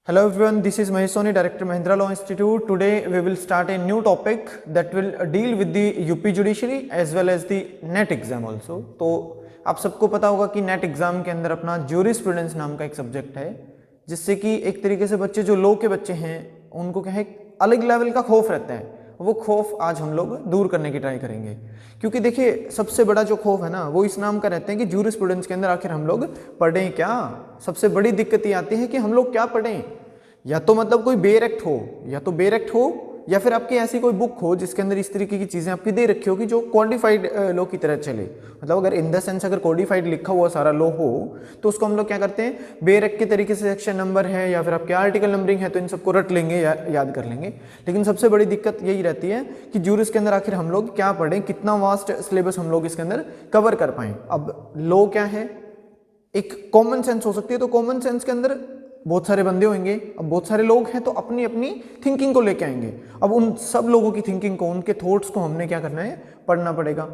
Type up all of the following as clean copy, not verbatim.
Hello everyone, this is Mahesh Soni, Director Mahindra Law Institute. Today we will start a new topic that will deal with the UP judiciary as well as the NET exam also. तो आप सबको पता होगा कि net exam के अंदर अपना jurisprudence नाम का एक सब्जेक्ट है, जिससे कि एक तरीके से बच्चे जो लॉ के बच्चे हैं उनको क्या है अलग लेवल का खौफ रहता है। वो खौफ आज हम लोग दूर करने की ट्राई करेंगे, क्योंकि देखिए सबसे बड़ा जो खौफ है ना वो इस नाम का रहते हैं कि ज्यूरिस्प्रूडेंस के अंदर आखिर हम लोग पढ़ें क्या। सबसे बड़ी दिक्कत ये आती है कि हम लोग क्या पढ़ें, या तो मतलब कोई बेरेक्ट हो, या तो बेरेक्ट हो या फिर आपकी ऐसी कोई बुक हो जिसके अंदर इस तरीके की चीज़ें आपकी दे रखी होगी जो क्वांटिफाइड लॉ की तरह चले। मतलब अगर इन द सेंस अगर कोडिफाइड लिखा हुआ सारा लॉ हो तो उसको हम लोग क्या करते हैं, बेरेक्ट के तरीके से सेक्शन नंबर है या फिर आपके आर्टिकल नंबरिंग है तो इन सबको रट लेंगे या याद कर लेंगे। लेकिन सबसे बड़ी दिक्कत यही रहती है कि ज्यूरिस के अंदर आखिर हम लोग क्या पढ़ें, कितना वास्ट सिलेबस हम लोग इसके अंदर कवर कर पाएँ। अब लॉ क्या है, एक कॉमन सेंस हो सकती है, तो कॉमन सेंस के अंदर बहुत सारे बंदे होंगे, अब बहुत सारे लोग हैं तो अपनी अपनी थिंकिंग को लेके आएंगे। अब उन सब लोगों की थिंकिंग को, उनके थॉट्स को हमने क्या करना है, पढ़ना पड़ेगा।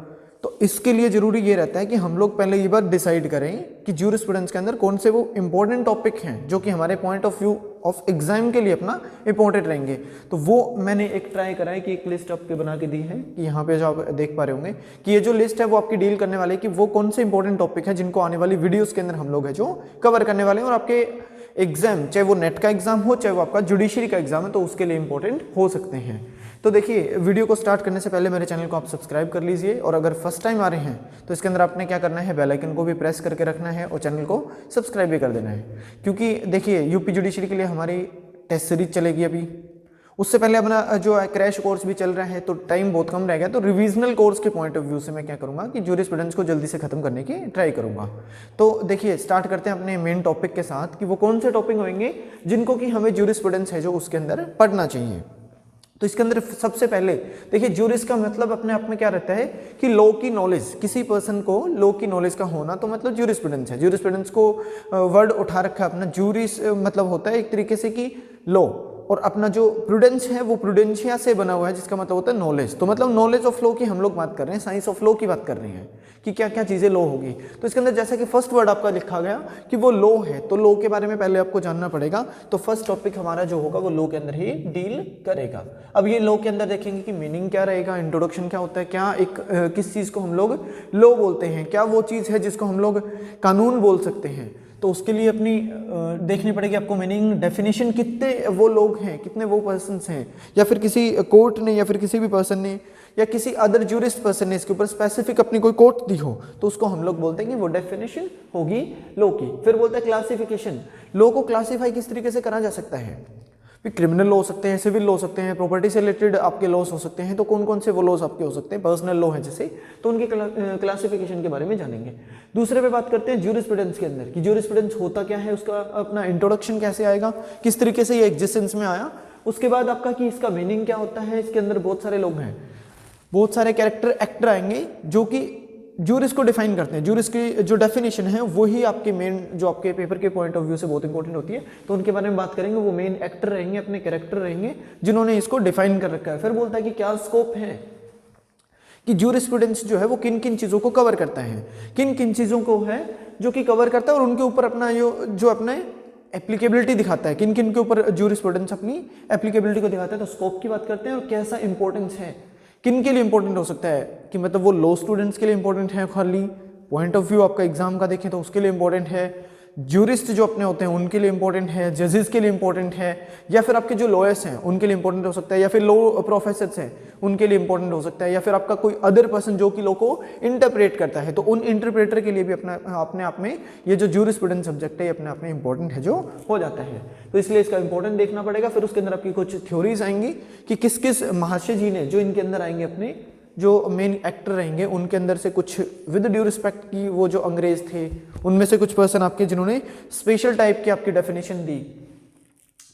तो इसके लिए जरूरी ये रहता है कि हम लोग पहले ये बात डिसाइड करें कि ज्यूरिस्प्रूडेंस के अंदर कौन से वो इंपॉर्टेंट टॉपिक हैं जो कि हमारे point of view of exam के लिए अपना इंपॉर्टेंट रहेंगे। तो वो मैंने एक ट्राई करा है कि एक लिस्ट आपके बना के दी है कि यहाँ पे जो आप देख पा रहे होंगे कि ये जो लिस्ट है वो आपकी डील करने वाले कि वो कौन से इंपॉर्टेंट टॉपिक है जिनको आने वाली वीडियोस के अंदर हम लोग है जो कवर करने वाले हैं, और आपके एग्जाम चाहे वो नेट का एग्जाम हो चाहे वो आपका जुडिशरी का एग्जाम है तो उसके लिए इंपॉर्टेंट हो सकते हैं। तो देखिए वीडियो को स्टार्ट करने से पहले मेरे चैनल को आप सब्सक्राइब कर लीजिए, और अगर फर्स्ट टाइम आ रहे हैं तो इसके अंदर आपने क्या करना है, बेल आइकन को भी प्रेस करके रखना है और चैनल को सब्सक्राइब भी कर देना है। क्योंकि देखिए यूपी जुडिशरी के लिए हमारी टेस्ट सीरीज चलेगी अभी, उससे पहले अपना जो है क्रैश कोर्स भी चल रहा है, तो टाइम बहुत कम रह गया। तो रिविजनल कोर्स के पॉइंट ऑफ व्यू से मैं क्या करूंगा कि ज्यूरिस्प्रूडेंस को जल्दी से खत्म करने की ट्राई करूंगा। तो देखिए स्टार्ट करते हैं अपने मेन टॉपिक के साथ कि वो कौन से टॉपिक होंगे जिनको कि हमें ज्यूरिस्प्रूडेंस है जो उसके अंदर पढ़ना चाहिए। तो इसके अंदर सबसे पहले देखिए ज्यूरिस का मतलब अपने आप में क्या रहता है कि लॉ की नॉलेज, किसी पर्सन को लॉ की नॉलेज का होना, तो मतलब ज्यूरिस्प्रूडेंस है। ज्यूरिस्प्रूडेंस को वर्ड उठा रखा है अपना, ज्यूरिस मतलब होता है एक तरीके से कि लॉ, और अपना जो प्रूडेंस है वो प्रूडेंशिया से बना हुआ है जिसका मतलब होता है नॉलेज। तो मतलब नॉलेज ऑफ लॉ की हम लोग बात कर रहे हैं, साइंस ऑफ लॉ की बात कर रहे हैं कि क्या क्या चीज़ें लॉ होगी। तो इसके अंदर जैसा कि फर्स्ट वर्ड आपका लिखा गया कि वो लॉ है, तो लॉ के बारे में पहले आपको जानना पड़ेगा। तो फर्स्ट टॉपिक हमारा जो होगा वो लॉ के अंदर ही डील करेगा। अब ये लॉ के अंदर देखेंगे कि मीनिंग क्या रहेगा, इंट्रोडक्शन क्या होता है, क्या एक किस चीज़ को हम लोग लॉ बोलते हैं, क्या वो चीज़ है जिसको हम लोग कानून बोल सकते हैं। तो उसके लिए अपनी देखनी पड़ेगी आपको मीनिंग, डेफिनेशन, कितने वो लोग हैं, कितने वो पर्सन्स हैं, या फिर किसी कोर्ट ने या फिर किसी भी पर्सन ने या किसी अदर ज्यूरिस्ट पर्सन ने इसके ऊपर स्पेसिफिक अपनी कोई कोर्ट दी हो तो उसको हम लोग बोलते हैं कि वो डेफिनेशन होगी लॉ की। फिर बोलते हैं क्लासिफिकेशन, लॉ को क्लासीफाई किस तरीके से करा जा सकता है। फिर क्रिमिनल लॉ हो सकते हैं, सिविल लॉ हो सकते हैं, प्रॉपर्टी से रिलेटेड आपके लॉस हो सकते हैं, तो कौन कौन से वो लॉस आपके हो सकते हैं, पर्सनल लॉ है जैसे, तो उनके क्लासिफिकेशन के बारे में जानेंगे। दूसरे पे बात करते हैं ज्यूरिस्प्रूडेंस के अंदर कि ज्यूरिस्प्रूडेंस होता क्या है, उसका अपना इंट्रोडक्शन कैसे आएगा, किस तरीके से ये एग्जिस्टेंस में आया। उसके बाद आपका कि इसका मीनिंग क्या होता है। इसके अंदर बहुत सारे लोग हैं, बहुत सारे कैरेक्टर एक्टर आएंगे जो कि ज्यूरिस को डिफाइन करते हैं। ज्यूरिस की जो डेफिनेशन है वही आपके मेन जो आपके पेपर के पॉइंट ऑफ व्यू से बहुत इंपॉर्टेंट होती है, तो उनके बारे में बात करेंगे। वो मेन एक्टर रहेंगे, अपने कैरेक्टर रहेंगे जिन्होंने इसको डिफाइन कर रखा है। फिर बोलता है कि क्या स्कोप है कि ज्यूरिस्प्रूडेंस जो है वो किन किन चीज़ों को कवर करता है, किन किन चीज़ों को है जो कि कवर करता है, और उनके ऊपर अपना जो अपने एप्लीकेबिलिटी दिखाता है, किन किन के ऊपर ज्यूरिस्प्रूडेंस अपनी एप्लीकेबिलिटी को दिखाता है। तो स्कोप की बात करते हैं और कैसा इंपॉर्टेंस है, किन के लिए इंपॉर्टेंट हो सकता है कि मतलब वो लॉ स्टूडेंट्स के लिए इंपॉर्टेंट है, खाली पॉइंट ऑफ व्यू आपका एग्जाम का देखें तो उसके लिए इंपॉर्टेंट है, ज्यूरिस्ट जो अपने होते हैं उनके लिए इंपॉर्टेंट है, जजेस के लिए इंपॉर्टेंट है, या फिर आपके जो लॉयर्स हैं उनके लिए इंपॉर्टेंट हो सकता है, या फिर लॉ प्रोफेसर्स हैं उनके लिए इंपॉर्टेंट हो सकता है, या फिर आपका कोई अदर पर्सन जो कि लॉ को इंटरप्रेट करता है तो उन इंटरप्रेटर के लिए भी अपने आप में ये जो ज्यूरिस्प्रूडेंस सब्जेक्ट है ये अपने आप में इंपॉर्टेंट है जो हो जाता है। तो इसलिए इसका इंपॉर्टेंट देखना पड़ेगा। फिर उसके अंदर आपकी कुछ थ्योरीज आएंगी कि किस किस महाशय जी ने जो इनके अंदर आएंगे, अपने जो मेन एक्टर रहेंगे उनके अंदर से कुछ विद ड्यू रिस्पेक्ट की वो जो अंग्रेज थे उनमें से कुछ पर्सन आपके जिन्होंने स्पेशल टाइप की आपकी डेफिनेशन दी,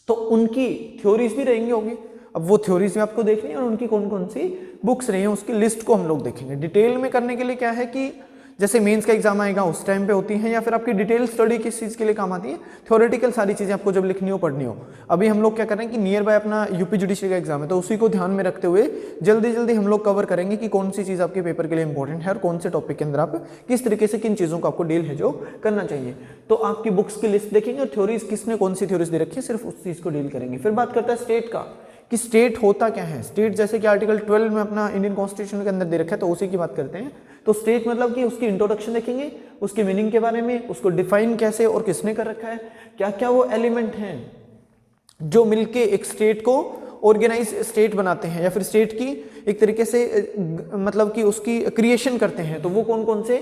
तो उनकी थ्योरीज भी रहेंगी होंगी। अब वो थ्योरीज भी आपको देखनी है और उनकी कौन कौन सी बुक्स रही हैं उसकी लिस्ट को हम लोग देखेंगे। डिटेल में करने के लिए क्या है कि जैसे मेंस का एग्जाम आएगा उस टाइम पे होती हैं, या फिर आपकी डिटेल स्टडी किस चीज़ के लिए काम आती है, थ्योरेटिकल सारी चीज़ें आपको जब लिखनी हो पढ़नी हो। अभी हम लोग क्या कर रहे हैं कि नियर बाय अपना यूपी जुडिशरी का एग्जाम है, तो उसी को ध्यान में रखते हुए जल्दी जल्दी हम लोग कवर करेंगे कि कौन सी चीज़ आपके पेपर के लिए इंपॉर्टेंट है और कौन से टॉपिक के अंदर आप किस तरीके से किन चीज़ों को आपको डील है जो करना चाहिए। तो आपकी बुक्स की लिस्ट देखेंगे और थ्योरीज किसने कौन सी थ्योरीज दे रखी है, सिर्फ उस चीज़ को डील करेंगे। फिर बात करता है स्टेट का कि स्टेट होता क्या है। स्टेट जैसे कि आर्टिकल 12 में अपना इंडियन कॉन्स्टिट्यूशन के अंदर दे रखा है, तो उसी की बात करते हैं। तो स्टेट मतलब कि उसकी इंट्रोडक्शन देखेंगे, उसकी मीनिंग के बारे में, उसको डिफाइन कैसे और किसने कर रखा है, क्या क्या वो एलिमेंट हैं जो मिलके एक स्टेट को ऑर्गेनाइज स्टेट बनाते हैं या फिर स्टेट की एक तरीके से मतलब कि उसकी क्रिएशन करते हैं। तो वो कौन कौन से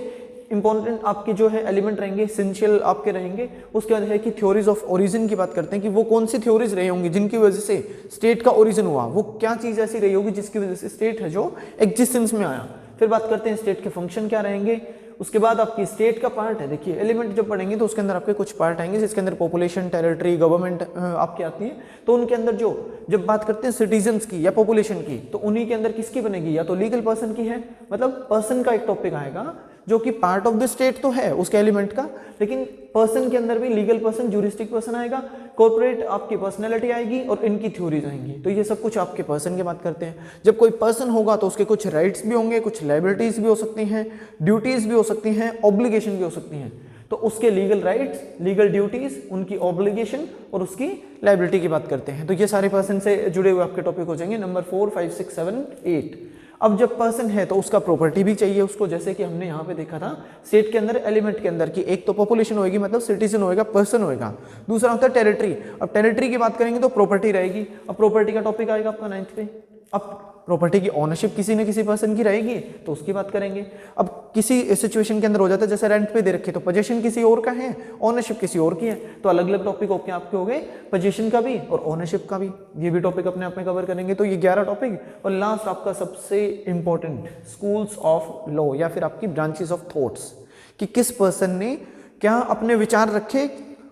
इंपॉर्टेंट आपके जो है एलिमेंट रहेंगे, एसेंशियल आपके रहेंगे। उसके बाद है कि थ्योरीज ऑफ ओरिजिन की बात करते हैं कि वो कौन सी थ्योरीज रही होंगी जिनकी वजह से स्टेट का ओरिजिन हुआ, वो क्या चीज़ ऐसी रही होगी जिसकी वजह से स्टेट है जो एग्जिस्टेंस में आया। फिर बात करते हैं स्टेट के फंक्शन क्या रहेंगे। उसके बाद आपकी स्टेट का पार्ट है, देखिए एलिमेंट जब पढ़ेंगे तो उसके अंदर आपके कुछ पार्ट आएंगे जिसके अंदर पॉपुलेशन, टेरिटरी, गवर्नमेंट आपकी आती है। तो उनके अंदर जो जब बात करते हैं सिटीजन्स की या पॉपुलेशन की, तो उन्हीं के अंदर किसकी बनेगी, या तो लीगल पर्सन की है, मतलब पर्सन का एक टॉपिक आएगा जो कि पार्ट ऑफ द स्टेट तो है उसके एलिमेंट का, लेकिन पर्सन के अंदर भी लीगल पर्सन, ज्यूरिस्टिक पर्सन आएगा, कॉर्पोरेट आपकी पर्सनैलिटी आएगी और इनकी थ्योरीज आएंगी। तो ये सब कुछ आपके पर्सन की बात करते हैं। जब कोई पर्सन होगा तो उसके कुछ राइट्स भी होंगे, कुछ लायबिलिटीज भी हो सकती हैं, ड्यूटीज भी हो सकती हैं, ऑब्लिगेशन भी हो सकती हैं। तो उसके लीगल राइट्स, लीगल ड्यूटीज, उनकी ऑब्लिगेशन और उसकी लायबिलिटी की बात करते हैं। तो ये सारे पर्सन से जुड़े हुए आपके टॉपिक हो जाएंगे नंबर 4, 5, 6, 7, 8। अब जब पर्सन है तो उसका प्रॉपर्टी भी चाहिए उसको, जैसे कि हमने यहाँ पे देखा था स्टेट के अंदर एलिमेंट के अंदर की एक तो पॉपुलेशन होगी, मतलब सिटीजन होएगा, पर्सन होएगा। दूसरा होता है टेरिटरी। अब टेरिटरी की बात करेंगे तो प्रॉपर्टी रहेगी। अब प्रॉपर्टी का टॉपिक आएगा आपका 9th पे। अब प्रॉपर्टी की ओनरशिप किसी न किसी पर्सन की रहेगी तो उसकी बात करेंगे। अब किसी सिचुएशन के अंदर हो जाता है जैसे रेंट पे दे रखे तो पोजीशन किसी और का है, ओनरशिप किसी और की है, तो अलग अलग टॉपिक आपके हो गए, पोजीशन का भी और ओनरशिप का भी। ये भी टॉपिक अपने आप में कवर करेंगे। तो ये 11 टॉपिक। और लास्ट आपका सबसे इंपॉर्टेंट स्कूल्स ऑफ लॉ या फिर आपकी ब्रांचेस ऑफ थॉट्स, कि किस पर्सन ने क्या अपने विचार रखे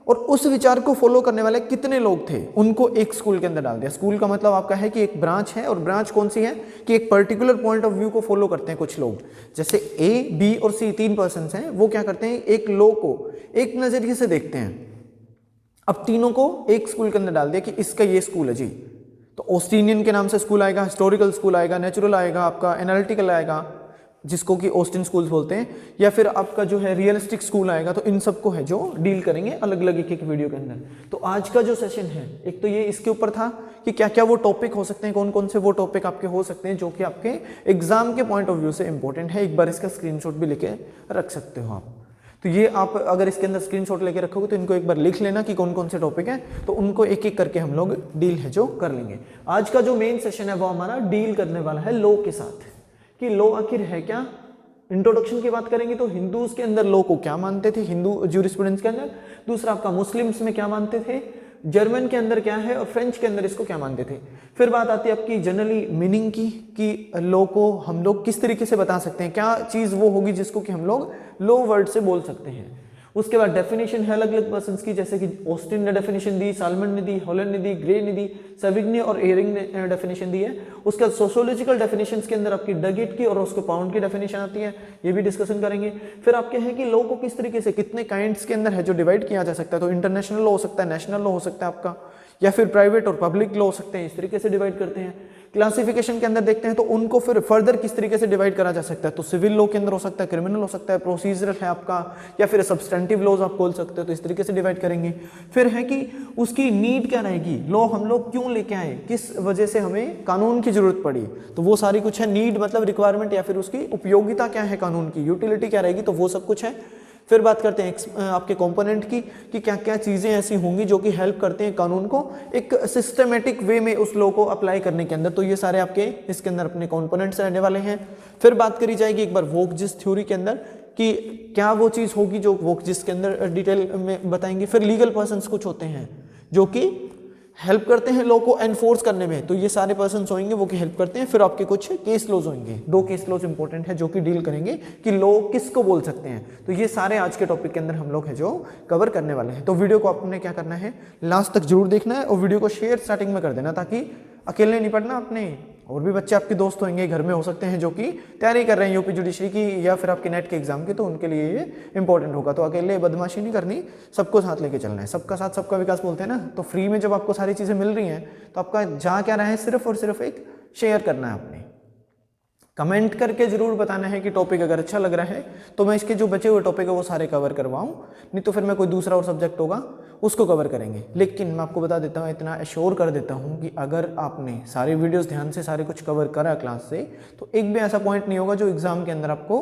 और उस विचार को फॉलो करने वाले कितने लोग थे, उनको एक स्कूल के अंदर डाल दिया। स्कूल का मतलब आपका है कि एक ब्रांच है, और ब्रांच कौन सी है कि एक पर्टिकुलर पॉइंट ऑफ व्यू को फॉलो करते हैं कुछ लोग। जैसे ए, बी और सी 3 पर्सन हैं, वो क्या करते हैं एक लॉ को एक नजरिए से देखते हैं। अब तीनों को एक स्कूल के अंदर डाल दिया कि इसका ये स्कूल है जी। तो ऑस्टिनियन के नाम से स्कूल आएगा, हिस्टोरिकल स्कूल आएगा, नेचुरल आएगा, आपका एनालिटिकल आएगा जिसको कि ऑस्टिन स्कूल्स बोलते हैं, या फिर आपका जो है रियलिस्टिक स्कूल आएगा। तो इन सबको है जो डील करेंगे अलग अलग एक एक वीडियो के अंदर। तो आज का जो सेशन है एक तो ये इसके ऊपर था कि क्या क्या वो टॉपिक हो सकते हैं, कौन कौन से वो टॉपिक आपके हो सकते हैं जो कि आपके एग्जाम के पॉइंट ऑफ व्यू से इंपॉर्टेंट है। एक बार इसका स्क्रीनशॉट भी लेके रख सकते हो आप। तो ये आप अगर इसके अंदर स्क्रीनशॉट लेके रखोगे तो इनको एक बार लिख लेना कि कौन कौन से टॉपिक हैं, तो उनको एक एक करके हम लोग डील है जो कर लेंगे। आज का जो मेन सेशन है वो हमारा डील करने वाला है लॉ के साथ, कि लॉ आखिर है क्या। इंट्रोडक्शन की बात करेंगे तो हिंदूज के अंदर लॉ को क्या मानते थे, हिंदू ज्यूरिस्प्रूडेंस के अंदर। दूसरा आपका मुस्लिम्स में क्या मानते थे, जर्मन के अंदर क्या है, और फ्रेंच के अंदर इसको क्या मानते थे। फिर बात आती है आपकी जनरली मीनिंग की, कि लॉ को हम लोग किस तरीके से बता सकते हैं, क्या चीज़ वो होगी जिसको कि हम लोग लॉ वर्ड से बोल सकते हैं। उसके बाद डेफिनेशन है अलग अलग पर्सन्स की, जैसे कि ऑस्टिन ने डेफिनेशन दी, सालमन ने दी, हॉलैंड ने दी, ग्रे ने दी, सेविग्ने और एयरिंग ने डेफिनेशन दी है। उसके बाद सोशियोलॉजिकल डेफिनेशंस के अंदर आपकी डगेट की और उसको पाउंड की डेफिनेशन आती है, ये भी डिस्कशन करेंगे। फिर आपके हैं कि लॉ को किस तरीके से कितने काइंड्स के अंदर है जो डिवाइड किया जा सकता है। तो इंटरनेशनल लॉ हो सकता है, नेशनल लॉ हो सकता है आपका, या फिर प्राइवेट और पब्लिक लॉ हो सकते हैं, इस तरीके से डिवाइड करते हैं। क्लासिफिकेशन के अंदर देखते हैं तो उनको फिर फर्दर किस तरीके से डिवाइड करा जा सकता है। तो सिविल लॉ के अंदर हो सकता है, क्रिमिनल हो सकता है, प्रोसीजरल है आपका, या फिर सब्सटेंटिव लॉज आप बोल सकते हो। तो इस तरीके से डिवाइड करेंगे। फिर है कि उसकी नीड क्या रहेगी, लॉ हम लोग क्यों लेके आए, किस वजह से हमें कानून की जरूरत पड़ी, तो वो सारी कुछ है। नीड मतलब रिक्वायरमेंट, या फिर उसकी उपयोगिता क्या है कानून की, यूटिलिटी क्या रहेगी, तो वो सब कुछ है। फिर बात करते हैं आपके कंपोनेंट की, कि क्या क्या चीज़ें ऐसी होंगी जो कि हेल्प करते हैं कानून को एक सिस्टमेटिक वे में उस लॉ को अप्लाई करने के अंदर। तो ये सारे आपके इसके अंदर अपने कंपोनेंट्स रहने वाले हैं। फिर बात करी जाएगी एक बार वोकजिस थ्योरी के अंदर, कि क्या वो चीज़ होगी जो वोकजिस के अंदर डिटेल में बताएंगे। फिर लीगल पर्सन्स कुछ होते हैं जो कि हेल्प करते हैं लॉ को एनफोर्स करने में, तो ये सारे पर्सन्स होंगे वो कि हेल्प करते हैं। फिर आपके कुछ केस लॉज होंगे, 2 केस लॉज इंपॉर्टेंट है जो कि डील करेंगे कि लॉ किसको बोल सकते हैं। तो ये सारे आज के टॉपिक के अंदर हम लोग है जो कवर करने वाले हैं। तो वीडियो को आपने क्या करना है, लास्ट तक जरूर देखना है, और वीडियो को शेयर स्टार्टिंग में कर देना, ताकि अकेले नहीं पढ़ना, अपने और भी बच्चे आपके दोस्त होंगे, घर में हो सकते हैं जो कि तैयारी कर रहे हैं यूपी जुडिशरी की या फिर आपके नेट के एग्जाम की, तो उनके लिए ये इंपॉर्टेंट होगा। तो अकेले बदमाशी नहीं करनी, सबको साथ लेके चलना है। सबका साथ सबका विकास बोलते हैं ना। तो फ्री में जब आपको सारी चीज़ें मिल रही हैं तो आपका जा क्या रहा है, सिर्फ और सिर्फ एक शेयर करना है आपने। कमेंट करके जरूर बताना है कि टॉपिक अगर अच्छा लग रहा है तो मैं इसके जो बचे हुए टॉपिक है वो सारे कवर करवाऊं, नहीं तो फिर मैं कोई दूसरा और सब्जेक्ट होगा उसको कवर करेंगे। लेकिन मैं आपको बता देता हूँ, इतना एश्योर कर देता हूँ कि अगर आपने सारी वीडियोस ध्यान से सारे कुछ कवर करा क्लास से, तो एक भी ऐसा पॉइंट नहीं होगा जो एग्जाम के अंदर आपको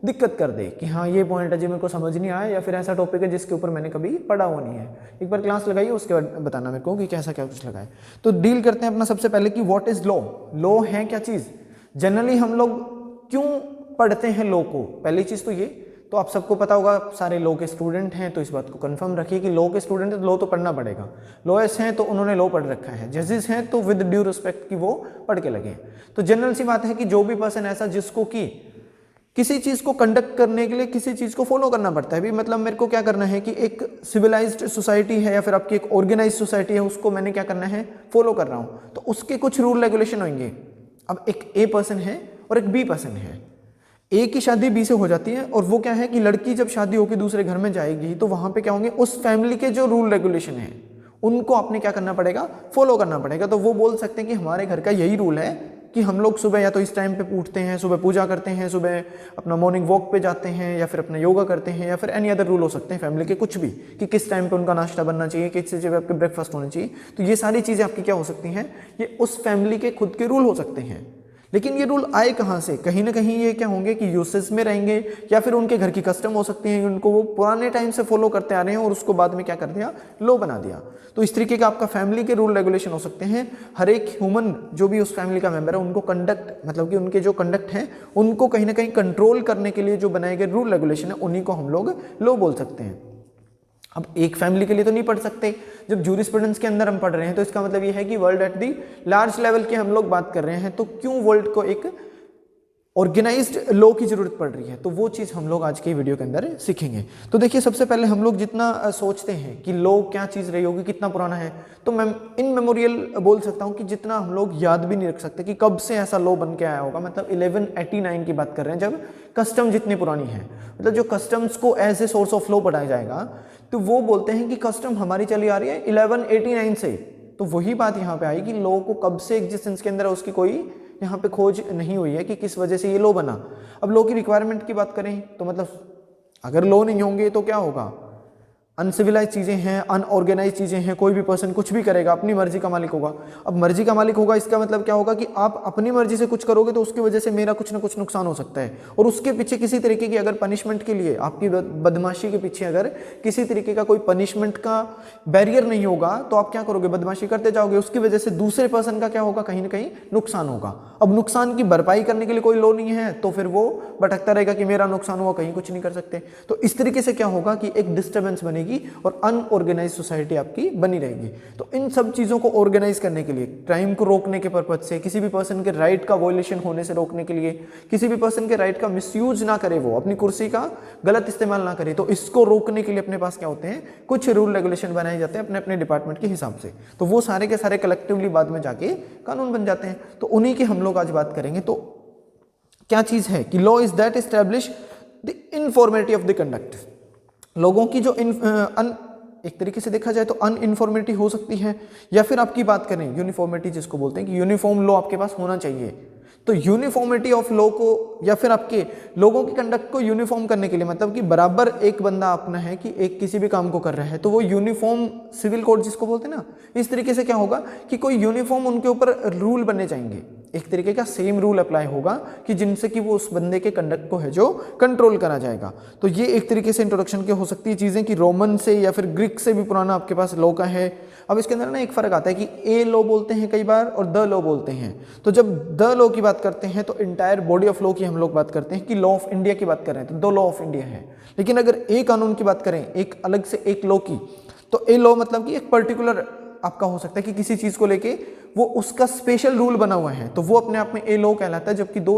दिक्कत कर दे कि हाँ ये पॉइंट है जी मेरे को समझ नहीं आया, या फिर ऐसा टॉपिक है जिसके ऊपर मैंने कभी पढ़ा हुआ नहीं है। एक बार क्लास लगाइए, उसके बाद बताना मेरे को कि कैसा क्या कुछ लगा है। तो डील करते हैं अपना सबसे पहले कि व्हाट इज लॉ। लॉ है क्या चीज़, जनरली हम लोग क्यों पढ़ते हैं लॉ को। पहली चीज़ तो ये, तो आप सबको पता होगा, आप सारे लॉ के स्टूडेंट हैं, तो इस बात को कंफर्म रखिए कि लॉ के स्टूडेंट है तो लॉ तो पढ़ना पड़ेगा। लॉयर्स हैं तो उन्होंने लॉ पढ़ रखा है, जजेस हैं तो विद ड्यू रिस्पेक्ट कि वो पढ़ के लगे। तो जनरल सी बात है कि जो भी पर्सन ऐसा जिसको कि किसी चीज़ को कंडक्ट करने के लिए किसी चीज़ को फॉलो करना पड़ता है। भी मतलब मेरे को क्या करना है कि एक सिविलाइज्ड सोसाइटी है या फिर आपकी एक ऑर्गेनाइज सोसाइटी है, उसको मैंने क्या करना है, फॉलो कर रहा हूँ, तो उसके कुछ रूल रेगुलेशन होंगे। अब एक ए पर्सन है और एक बी पर्सन है। ए की शादी बी से हो जाती है, और वो क्या है कि लड़की जब शादी होकर दूसरे घर में जाएगी तो वहां पे क्या होंगे, उस फैमिली के जो रूल रेगुलेशन है उनको आपने क्या करना पड़ेगा, फॉलो करना पड़ेगा। तो वो बोल सकते हैं कि हमारे घर का यही रूल है कि हम लोग सुबह या तो इस टाइम पे उठते हैं, सुबह पूजा करते हैं, सुबह अपना मॉर्निंग वॉक पे जाते हैं, या फिर अपना योगा करते हैं, या फिर एनी अदर रूल हो सकते हैं फैमिली के कुछ भी, कि किस टाइम पे उनका नाश्ता बनना चाहिए, किस जगह आपके ब्रेकफास्ट होना चाहिए। तो ये सारी चीज़ें आपकी क्या हो सकती हैं, ये उस फैमिली के खुद के रूल हो सकते हैं। लेकिन ये रूल आए कहाँ से, कहीं ना कहीं ये क्या होंगे कि यूसेज में रहेंगे, या फिर उनके घर की कस्टम हो सकती है, उनको वो पुराने टाइम से फॉलो करते आ रहे हैं और उसको बाद में क्या कर दिया, लॉ बना दिया। तो इस तरीके का आपका फैमिली के रूल रेगुलेशन हो सकते हैं। हर एक ह्यूमन जो भी उस फैमिली का मेंबर है उनको कंडक्ट, मतलब कि उनके जो कंडक्ट हैं उनको कहीं ना कहीं कंट्रोल करने के लिए जो बनाए गए रूल रेगुलेशन है उन्हीं को हम लोग लॉ बोल सकते हैं। अब एक फैमिली के लिए तो नहीं पढ़ सकते। जब जूरिस्प्रूडेंस के अंदर हम पढ़ रहे हैं तो इसका मतलब ये है कि world at the large level की हम लोग बात कर रहे हैं, तो क्यों वर्ल्ड को एक ऑर्गेनाइज्ड लॉ की जरूरत पड़ रही है, तो वो चीज़ हम लोग आज के वीडियो के अंदर सीखेंगे। तो देखिए, सबसे पहले हम लोग जितना सोचते हैं कि लॉ क्या चीज़ रही होगी, कितना पुराना है, तो मैं इन मेमोरियल बोल सकता हूँ कि जितना हम लोग याद भी नहीं रख सकते कि कब से ऐसा लॉ बन के आया होगा। मतलब 1189 की बात कर रहे हैं, जब कस्टम जितनी पुरानी है, मतलब जो कस्टम्स को as a source of law पढ़ाया जाएगा, तो वो बोलते हैं कि कस्टम हमारी चली आ रही है 1189 से। तो वही बात यहाँ पे आई कि लॉ को कब से एग्जिस्टेंस के अंदर है उसकी कोई यहाँ पे खोज नहीं हुई है कि किस वजह से ये लॉ बना। अब लॉ की रिक्वायरमेंट की बात करें तो मतलब अगर लॉ नहीं होंगे तो क्या होगा, अनसिविलाइज चीज़ें हैं, अनऑर्गेनाइज चीज़ें हैं, कोई भी पर्सन कुछ भी करेगा, अपनी मर्जी का मालिक होगा। अब मर्जी का मालिक होगा, इसका मतलब क्या होगा कि आप अपनी मर्जी से कुछ करोगे तो उसकी वजह से मेरा कुछ ना कुछ नुकसान हो सकता है, और उसके पीछे किसी तरीके की अगर पनिशमेंट के लिए, आपकी बदमाशी के पीछे अगर किसी तरीके का कोई पनिशमेंट का बैरियर नहीं होगा तो आप क्या करोगे, बदमाशी करते जाओगे, उसकी वजह से दूसरे पर्सन का क्या होगा, कहीं ना कहीं नुकसान होगा। अब नुकसान की भरपाई करने के लिए कोई लॉ नहीं है तो फिर वो भटकता रहेगा कि मेरा नुकसान हुआ, कहीं कुछ नहीं कर सकते। तो इस तरीके से क्या होगा कि एक डिस्टर्बेंस बनेगी और अनऑर्गेनाइज सोसाइटी आपकी बनी रहेगी। तो इन सब चीज़ों को ऑर्गेनाइज करने के लिए, क्राइम को रोकने के पर्पज से, किसी भी पर्सन के राइट का वॉयलेशन होने से रोकने के लिए, किसी भी पर्सन के राइट का मिसयूज ना करे, वो अपनी कुर्सी का गलत इस्तेमाल ना करे, तो इसको रोकने के लिए अपने पास क्या होते हैं, कुछ रूल रेगुलेशन बनाए जाते हैं अपने अपने डिपार्टमेंट के हिसाब से। तो वो सारे के सारे कलेक्टिवली बाद में जाके कानून बन जाते हैं। तो उन्हीं की हम लोग आज बात करेंगे। तो क्या चीज़ है कि law is that establish the informality of the conduct. लोगों की जो एक तरीके से देखा जाए तो अनइन्फॉर्मेलिटी हो सकती है, या फिर आपकी बात करें यूनिफॉर्मिटी जिसको बोलते हैं कि यूनिफॉर्म लॉ आपके पास होना चाहिए। तो यूनिफॉर्मिटी ऑफ लॉ को, या फिर आपके लोगों की कंडक्ट को यूनिफॉर्म करने के लिए, मतलब कि बराबर एक बंदा अपना है कि एक किसी भी काम को कर रहा है, तो वो यूनिफॉर्म सिविल कोड जिसको बोलते हैं ना, इस तरीके से क्या होगा कि कोई यूनिफॉर्म उनके ऊपर रूल बनने चाहिए, एक तरीके का सेम रूल अप्लाई होगा कि जिनसे कि वो उस बंदे के कंडक्ट को है जो कंट्रोल करा जाएगा। तो ये एक तरीके से इंट्रोडक्शन के हो सकती है चीज़ें कि रोमन से या फिर ग्रीक से भी पुराना आपके पास लॉ का है। अब इसके अंदर ना एक फ़र्क आता है कि ए लॉ बोलते हैं कई बार और द लॉ बोलते हैं। तो जब द लॉ की बात करते हैं तो इंटायर बॉडी ऑफ लॉ की हम लोग बात करते हैं कि लॉ ऑफ इंडिया की बात कर रहे हैं तो द लॉ ऑफ इंडिया है। लेकिन अगर ए कानून की बात करें, एक अलग से एक लॉ की, तो ए लॉ मतलब कि एक पर्टिकुलर आपका हो सकता है कि किसी चीज़ को लेके वो उसका स्पेशल रूल बना हुआ है, तो वो अपने आप में ए लॉ कहलाता है। जबकि द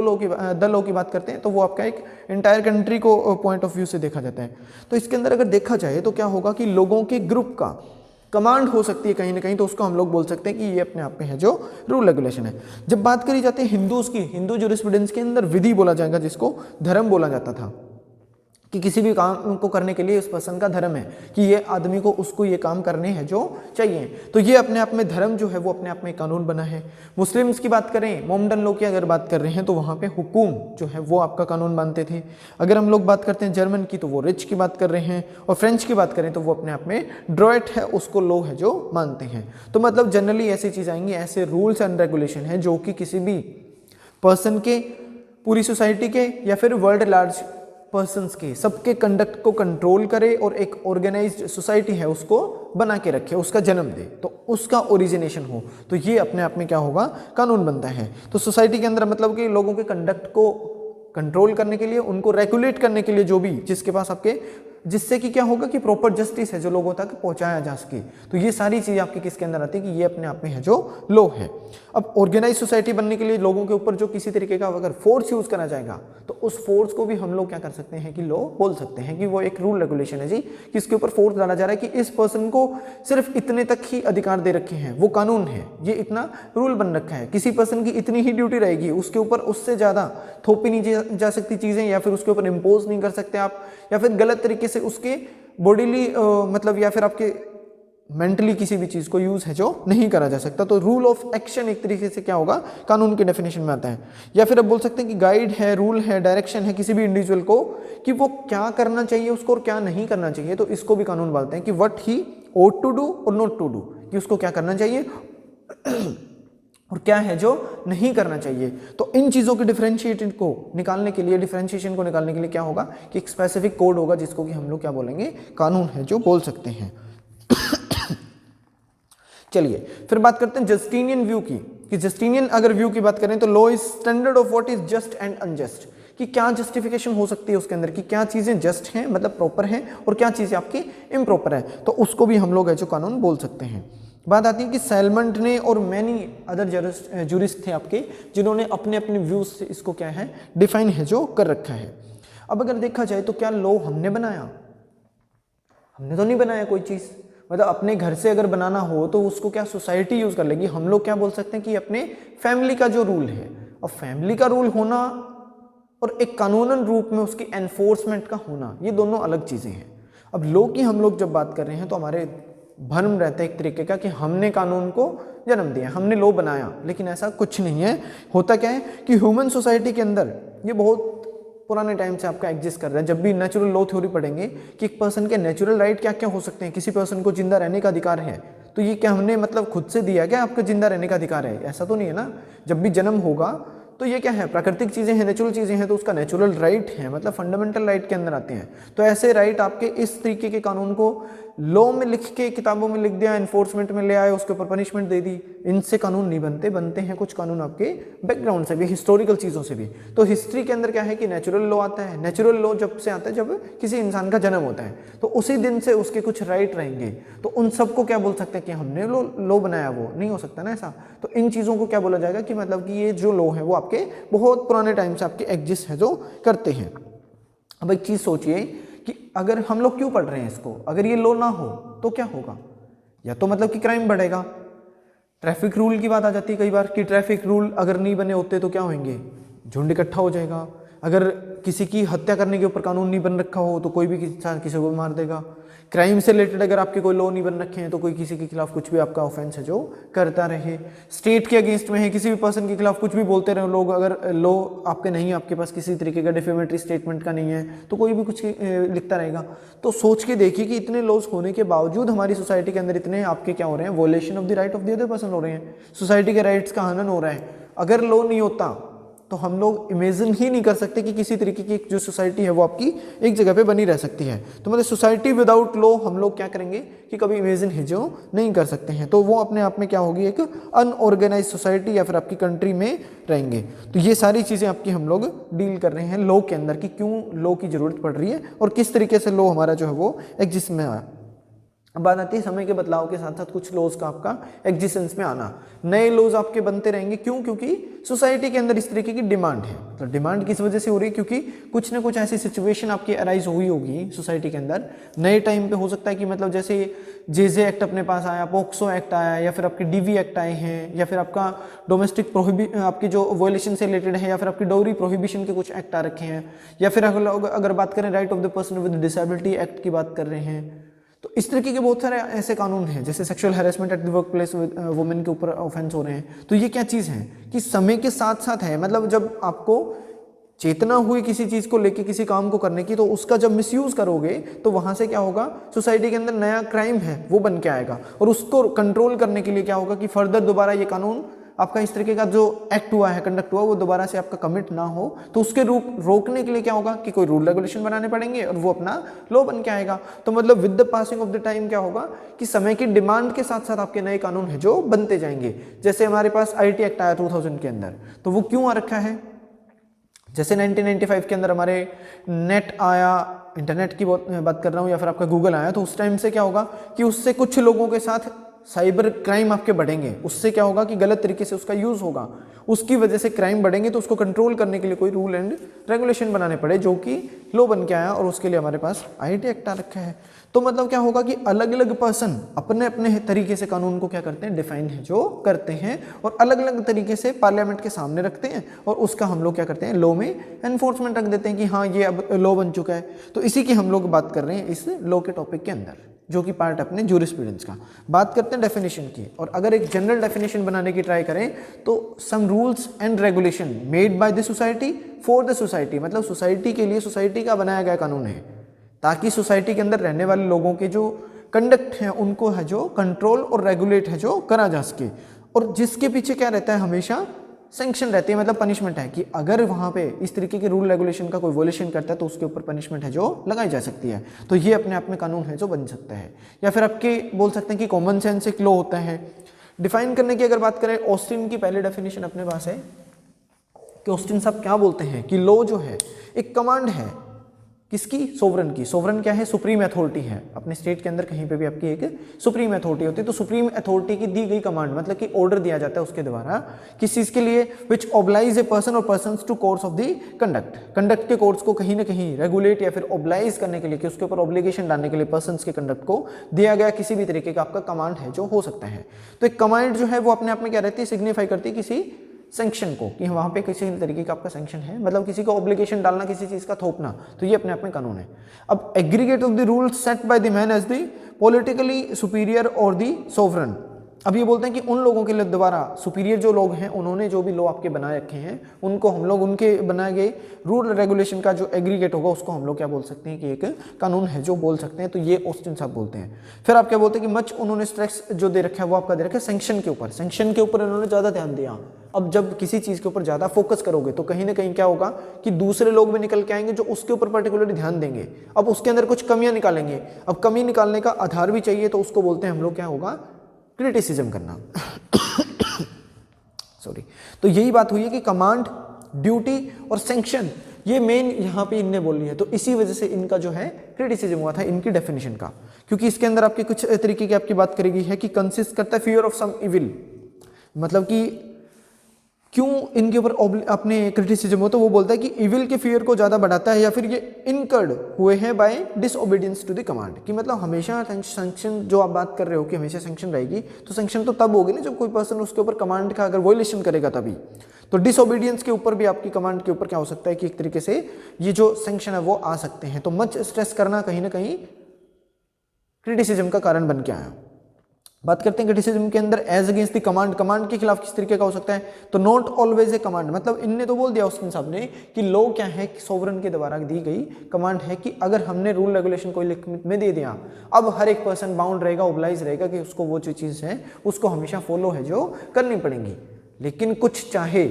लॉ की बात करते हैं तो वो आपका एक इंटायर कंट्री को पॉइंट ऑफ व्यू से देखा जाता है। तो इसके अंदर अगर देखा जाए तो क्या होगा कि लोगों के ग्रुप का कमांड हो सकती है कहीं ना कहीं, तो उसको हम लोग बोल सकते हैं कि ये अपने आप में है जो रूल रेगुलेशन है। जब बात करी जाती है हिंदूज की, हिंदू ज्यूरिस्प्रूडेंस के अंदर विधि बोला जाएगा, जिसको धर्म बोला जाता था, कि किसी भी काम को करने के लिए उस पर्सन का धर्म है कि ये आदमी को उसको ये काम करने हैं जो चाहिए। तो ये अपने आप में धर्म जो है वो अपने आप में कानून बना है। मुस्लिम्स की बात करें, मोमडन लोग की अगर बात कर रहे हैं तो वहाँ पे हुकूम जो है वो आपका कानून मानते थे। अगर हम लोग बात करते हैं जर्मन की तो वो रिच की बात कर रहे हैं, और फ्रेंच की बात करें तो वो अपने आप में ड्रॉइट है उसको लॉ है जो मानते हैं। तो मतलब जनरली ऐसी चीज़ आएंगी, ऐसे रूल्स एंड रेगुलेशन है जो कि किसी भी पर्सन के, पूरी सोसाइटी के या फिर वर्ल्ड लार्ज पर्सन्स के सबके कंडक्ट को कंट्रोल करे और एक ऑर्गेनाइज्ड सोसाइटी है उसको बना के रखे, उसका जन्म दे, तो उसका ओरिजिनेशन हो, तो ये अपने आप में क्या होगा, कानून बनता है। तो सोसाइटी के अंदर मतलब कि लोगों के कंडक्ट को कंट्रोल करने के लिए, उनको रेगुलेट करने के लिए, जो भी जिसके पास आपके, जिससे कि क्या होगा कि प्रॉपर जस्टिस है जो लोगों तक पहुंचाया जा सके। तो ये सारी चीज़ आपके किसके अंदर आती है कि ये अपने आप में है जो लॉ है। अब ऑर्गेनाइज सोसाइटी बनने के लिए लोगों के ऊपर जो किसी तरीके का अगर फोर्स यूज करा जाएगा तो उस फोर्स को भी हम लोग क्या कर सकते हैं कि लॉ बोल सकते हैं कि वो एक रूल रेगुलेशन है जी, कि इसके ऊपर फोर्स डाला जा रहा है कि इस पर्सन को सिर्फ इतने तक ही अधिकार दे रखे हैं, वो कानून है, ये इतना रूल बन रखा है, किसी पर्सन की इतनी ही ड्यूटी रहेगी, उसके ऊपर उससे ज़्यादा थोपी नहीं जा सकती चीज़ें, या फिर उसके ऊपर इम्पोज नहीं कर सकते आप, या फिर गलत तरीके से उसके बॉडीली मतलब या फिर आपके मेंटली किसी भी चीज़ को यूज़ है जो नहीं करा जा सकता। तो रूल ऑफ एक्शन एक तरीके से क्या होगा, कानून की डेफिनेशन में आता है। या फिर अब बोल सकते हैं कि गाइड है, रूल है, डायरेक्शन है किसी भी इंडिविजुअल को कि वो क्या करना चाहिए उसको और क्या नहीं करना चाहिए, तो इसको भी कानून बोलते हैं कि what he ought to do और नॉट टू डू, कि उसको क्या करना चाहिए और क्या है जो नहीं करना चाहिए। तो इन चीज़ों के डिफरेंशिएशन को निकालने के लिए क्या होगा कि एक स्पेसिफिक कोड होगा जिसको कि हम लोग क्या बोलेंगे, कानून है जो बोल सकते हैं। चलिए फिर बात करते हैं जस्टिनियन व्यू की, कि जस्टिनियन अगर व्यू की बात करें तो law is standard of what is just and unjust, कि क्या जस्टिफिकेशन हो सकती है उसके अंदर, कि क्या चीज़ें जस्ट हैं मतलब प्रॉपर हैं और क्या चीज़ें आपकी इम्प्रॉपर है, तो उसको भी हम लोग है जो कानून बोल सकते हैं। बात आती है कि सैलमंट ने और मैनी अदर जूरिस्ट थे आपके, जिन्होंने अपने अपने व्यूज से इसको क्या है डिफाइन है जो कर रखा है। अब अगर देखा जाए तो क्या लॉ हमने बनाया, हमने तो नहीं बनाया कोई चीज़, मतलब अपने घर से अगर बनाना हो तो उसको क्या सोसाइटी यूज कर लेगी। हम लोग क्या बोल सकते हैं कि अपने फैमिली का जो रूल है, और फैमिली का रूल होना और एक कानूनन रूप में उसकी एनफोर्समेंट का होना, ये दोनों अलग चीज़ें हैं। अब लॉ की हम लोग जब बात कर रहे हैं तो हमारे भ्रम रहता है एक तरीके का कि हमने कानून को जन्म दिया, हमने लॉ बनाया, लेकिन ऐसा कुछ नहीं है। होता क्या है कि ह्यूमन सोसाइटी के अंदर ये बहुत पुराने टाइम से आपका एग्जिस्ट कर रहा है। जब भी नेचुरल लॉ थ्योरी पढ़ेंगे कि एक पर्सन के नेचुरल राइट क्या क्या हो सकते हैं, किसी पर्सन को जिंदा रहने का अधिकार है, तो ये क्या हमने मतलब खुद से दिया क्या आपका जिंदा रहने का अधिकार है, ऐसा तो नहीं है ना। जब भी जन्म होगा तो ये क्या है, प्राकृतिक चीज़ें हैं, नेचुरल चीज़ें हैं, तो उसका नेचुरल राइट है, मतलब फंडामेंटल राइट के अंदर आते हैं। तो ऐसे राइट आपके इस तरीके के कानून को लॉ में लिख के किताबों में लिख दिया, एनफोर्समेंट में ले आए, उसके ऊपर पनिशमेंट दे दी, इनसे कानून नहीं बनते। बनते हैं कुछ कानून आपके बैकग्राउंड से भी, हिस्टोरिकल चीज़ों से भी। तो हिस्ट्री के अंदर क्या है कि नेचुरल लॉ आता है। नेचुरल लॉ जब से आता है जब किसी इंसान का जन्म होता है, तो उसी दिन से उसके कुछ राइट रहेंगे, तो उन सबको क्या बोल सकते हैं कि हमने लॉ बनाया, वो नहीं हो सकता ना ऐसा। तो इन चीज़ों को क्या बोला जाएगा कि मतलब कि ये जो लॉ है वो आपके बहुत पुराने टाइम से आपके एग्जिस्ट है जो करते हैं। अब एक चीज़ सोचिए कि अगर हम लोग क्यों पढ़ रहे हैं इसको, अगर ये लॉ ना हो तो क्या होगा, या तो मतलब कि क्राइम बढ़ेगा। ट्रैफिक रूल की बात आ जाती है कई बार कि ट्रैफिक रूल अगर नहीं बने होते तो क्या होंगे, झुंड इकट्ठा हो जाएगा। अगर किसी की हत्या करने के ऊपर कानून नहीं बन रखा हो तो कोई भी किसी को मार देगा। क्राइम से रिलेटेड अगर आपके कोई लॉ नहीं बन रखे हैं तो कोई किसी के खिलाफ कुछ भी आपका ऑफेंस है जो करता रहे। स्टेट के अगेंस्ट में है, किसी भी पर्सन के खिलाफ कुछ भी बोलते रहे लोग, अगर लॉ आपके नहीं है, आपके पास किसी तरीके का डिफेमेटरी स्टेटमेंट का नहीं है, तो कोई भी कुछ लिखता रहेगा। तो सोच के देखिए कि इतने लॉज होने के बावजूद हमारी सोसाइटी के अंदर इतने आपके क्या हो रहे हैं, वोलेशन of the right of the other person हो रहे हैं, सोसाइटी के राइट्स का हनन हो रहा है। अगर लॉ नहीं होता तो हम लोग इमेजिन ही नहीं कर सकते कि किसी तरीके की जो सोसाइटी है वो आपकी एक जगह पे बनी रह सकती है। तो मतलब सोसाइटी विदाउट लॉ हम लोग क्या करेंगे कि कभी इमेजिन ही जो नहीं कर सकते हैं। तो वो अपने आप में क्या होगी, एक अनऑर्गेनाइज सोसाइटी या फिर आपकी कंट्री में रहेंगे। तो ये सारी चीज़ें आपकी हम लोग डील कर रहे हैं लॉ के अंदर कि क्यों लॉ की ज़रूरत पड़ रही है और किस तरीके से लॉ हमारा जो है वो एग्जिस्ट में आया। अब बात आती है समय के बदलाव के साथ साथ कुछ लॉज का आपका एग्जिस्टेंस में आना। नए लॉज आपके बनते रहेंगे, क्यों? क्योंकि सोसाइटी के अंदर इस तरीके की डिमांड है। तो डिमांड किस वजह से हो रही है? क्योंकि कुछ ना कुछ ऐसी सिचुएशन आपकी अराइज हुई होगी सोसाइटी के अंदर नए टाइम पे। हो सकता है कि मतलब जैसे जेजे एक्ट अपने पास आया, पोक्सो एक्ट आया, या फिर आपके डीवी एक्ट आए हैं, या फिर आपका डोमेस्टिक आपकी जो वॉयलेशन से रिलेटेड है, या फिर आपकी डोरी प्रोहिबिशन के कुछ एक्ट आ रखे हैं, या फिर अगर बात करें right of the person with disability act की बात कर रहे हैं। तो इस तरीके के बहुत सारे ऐसे कानून हैं, जैसे sexual harassment at the work place women के ऊपर ऑफेंस हो रहे हैं। तो ये क्या चीज़ है कि समय के साथ साथ है, मतलब जब आपको चेतना हुई किसी चीज़ को लेके किसी काम को करने की, तो उसका जब मिसयूज करोगे तो वहाँ से क्या होगा, सोसाइटी के अंदर नया क्राइम है वो बन के आएगा। और उसको कंट्रोल करने के लिए क्या होगा कि फर्दर दोबारा ये कानून आपका इस तरीके का जो एक्ट हुआ है, कंडक्ट हुआ, वो दोबारा से आपका कमिट ना हो, तो उसके रोकने के लिए क्या होगा कि कोई रूल रेगुलेशन बनाने पड़ेंगे और वो अपना लॉ बन के आएगा। तो मतलब with the passing of the time क्या होगा कि समय की डिमांड के साथ साथ आपके नए कानून है जो बनते जाएंगे। जैसे हमारे पास आईटी एक्ट आया 2000 के अंदर, तो वो क्यों आ रखा है? जैसे 1995 के अंदर हमारे नेट आया, इंटरनेट की बात कर रहा हूँ, या फिर आपका गूगल आया, तो उस टाइम से क्या होगा कि उससे कुछ लोगों के साथ साइबर क्राइम आपके बढ़ेंगे। उससे क्या होगा कि गलत तरीके से उसका यूज़ होगा, उसकी वजह से क्राइम बढ़ेंगे। तो उसको कंट्रोल करने के लिए कोई रूल एंड रेगुलेशन बनाने पड़े, जो कि लॉ बन के आया, और उसके लिए हमारे पास आईटी एक्ट आ रखा है। तो मतलब क्या होगा कि अलग अलग पर्सन अपने अपने तरीके से कानून को क्या करते हैं, डिफाइन है जो करते हैं, और अलग अलग तरीके से पार्लियामेंट के सामने रखते हैं, और उसका हम लोग क्या करते हैं, लॉ में एनफोर्समेंट रख देते हैं कि हाँ ये अब लॉ बन चुका है। तो इसी की हम लोग बात कर रहे हैं इस लॉ के टॉपिक के अंदर, जो कि पार्ट अपने जूरिस्प्रूडेंस का। बात करते हैं डेफिनेशन की, और अगर एक जनरल डेफिनेशन बनाने की ट्राई करें तो some rules and regulation made by the society for the society, मतलब सोसाइटी के लिए सोसाइटी का बनाया गया कानून है, ताकि सोसाइटी के अंदर रहने वाले लोगों के जो कंडक्ट हैं उनको है जो कंट्रोल और रेगुलेट है जो करा जा सके। और जिसके पीछे क्या रहता है, हमेशा सैंक्शन रहती है, मतलब पनिशमेंट है कि अगर वहाँ पे इस तरीके के रूल रेगुलेशन का कोई वॉयलेशन करता है तो उसके ऊपर पनिशमेंट है जो लगाई जा सकती है। तो ये अपने आप में कानून है जो बन सकता है। या फिर आपके बोल सकते हैं कि कॉमन सेंस एक लॉ होता है। डिफाइन करने की अगर बात करें, ऑस्टिन की पहले डेफिनेशन अपने पास है कि ऑस्टिन साहब क्या बोलते हैं कि लॉ जो है एक कमांड है, किसकी? सोवरन की। सोवरन क्या है? सुप्रीम अथॉरिटी है। अपने स्टेट के अंदर कहीं पे भी आपकी एक सुप्रीम अथॉरिटी होती है, तो सुप्रीम अथॉरिटी की दी गई कमांड, मतलब कि ऑर्डर दिया जाता है उसके द्वारा किस चीज़ के लिए, विच ऑब्लाइज ए पर्सन और persons to course of the conduct के कोर्स को कहीं ना कहीं रेगुलेट या फिर ऑब्लाइज करने के लिए, कि उसके ऊपर ऑब्लिगेशन डालने के लिए पर्सन्स के कंडक्ट को दिया गया किसी भी तरीके का आपका कमांड है जो हो सकता है। तो एक कमांड जो है वो अपने आप में क्या रहती है, सिग्निफाई करती है किसी सैंक्शन को, कि वहाँ पे किसी तरीके का आपका सैंक्शन है, मतलब किसी को ऑब्लिगेशन डालना, किसी चीज़ का थोपना। तो ये अपने आप में कानून है। अब aggregate of the rules set by the man as the politically superior और द सोवरन। अब ये बोलते हैं कि उन लोगों के लिए द्वारा, सुपीरियर जो लोग हैं उन्होंने जो भी लॉ आपके बनाए रखे हैं, उनको हम लोग उनके बनाए गए रूल रेगुलेशन का जो एग्रीगेट होगा उसको हम लोग क्या बोल सकते हैं कि एक कानून है जो बोल सकते हैं। तो ये ऑस्टिन साहब बोलते हैं। फिर आप क्या बोलते हैं कि मच उन्होंने स्ट्रेस जो दे रखा है वो आपका दे रखा है सैंक्शन के ऊपर। सैंक्शन के ऊपर उन्होंने ज़्यादा ध्यान दिया। अब जब किसी चीज़ के ऊपर ज़्यादा फोकस करोगे तो कहीं ना कहीं क्या होगा कि दूसरे लोग भी निकल के आएंगे जो उसके ऊपर पर्टिकुलरली ध्यान देंगे। अब उसके अंदर कुछ कमियां निकालेंगे। अब कमी निकालने का आधार भी चाहिए, तो उसको बोलते हैं हम लोग क्या होगा, क्रिटिसिज्म करना। सॉरी। तो यही बात हुई है कि कमांड, ड्यूटी और सैंक्शन ये मेन यहाँ पे इनने बोली है। तो इसी वजह से इनका जो है क्रिटिसिज्म हुआ था इनकी डेफिनेशन का, क्योंकि इसके अंदर आपके कुछ तरीके की आपकी बात करेगी है कि कंसिस्ट करता है फियर ऑफ सम इविल, मतलब कि क्यों इनके ऊपर अपने क्रिटिसिज्म हो, तो वो बोलता है कि इविल के फियर को ज़्यादा बढ़ाता है, या फिर ये इनकर्ड हुए हैं by disobedience to the command, कि मतलब हमेशा सैंक्शन जो आप बात कर रहे हो कि हमेशा सैंक्शन रहेगी, तो सैंक्शन तो तब होगी ना जब कोई पर्सन उसके ऊपर कमांड का अगर वॉयलेशन करेगा तभी। तो डिसओबीडियंस के ऊपर भी आपकी कमांड के ऊपर क्या हो सकता है कि एक तरीके से ये जो सैंक्शन है वो आ सकते हैं। तो मच स्ट्रेस करना कहीं ना कहीं क्रिटिसिज्म का कारण बन के आया। बात करते हैं क्रिटिसिज्म के अंदर as against the command, command के खिलाफ किस तरीके का हो सकता है। तो नॉट ऑलवेज ए कमांड, मतलब इनने तो बोल दिया ऑस्टिन साहब ने कि लॉ क्या है, सोवरन के द्वारा दी गई कमांड है कि अगर हमने रूल रेगुलेशन कोई लिमिट में दे दिया, अब हर एक पर्सन बाउंड रहेगा, ओब्लाइज रहेगा कि उसको वो जो चीज़ है उसको हमेशा फॉलो है जो करनी पड़ेगी। लेकिन कुछ चाहे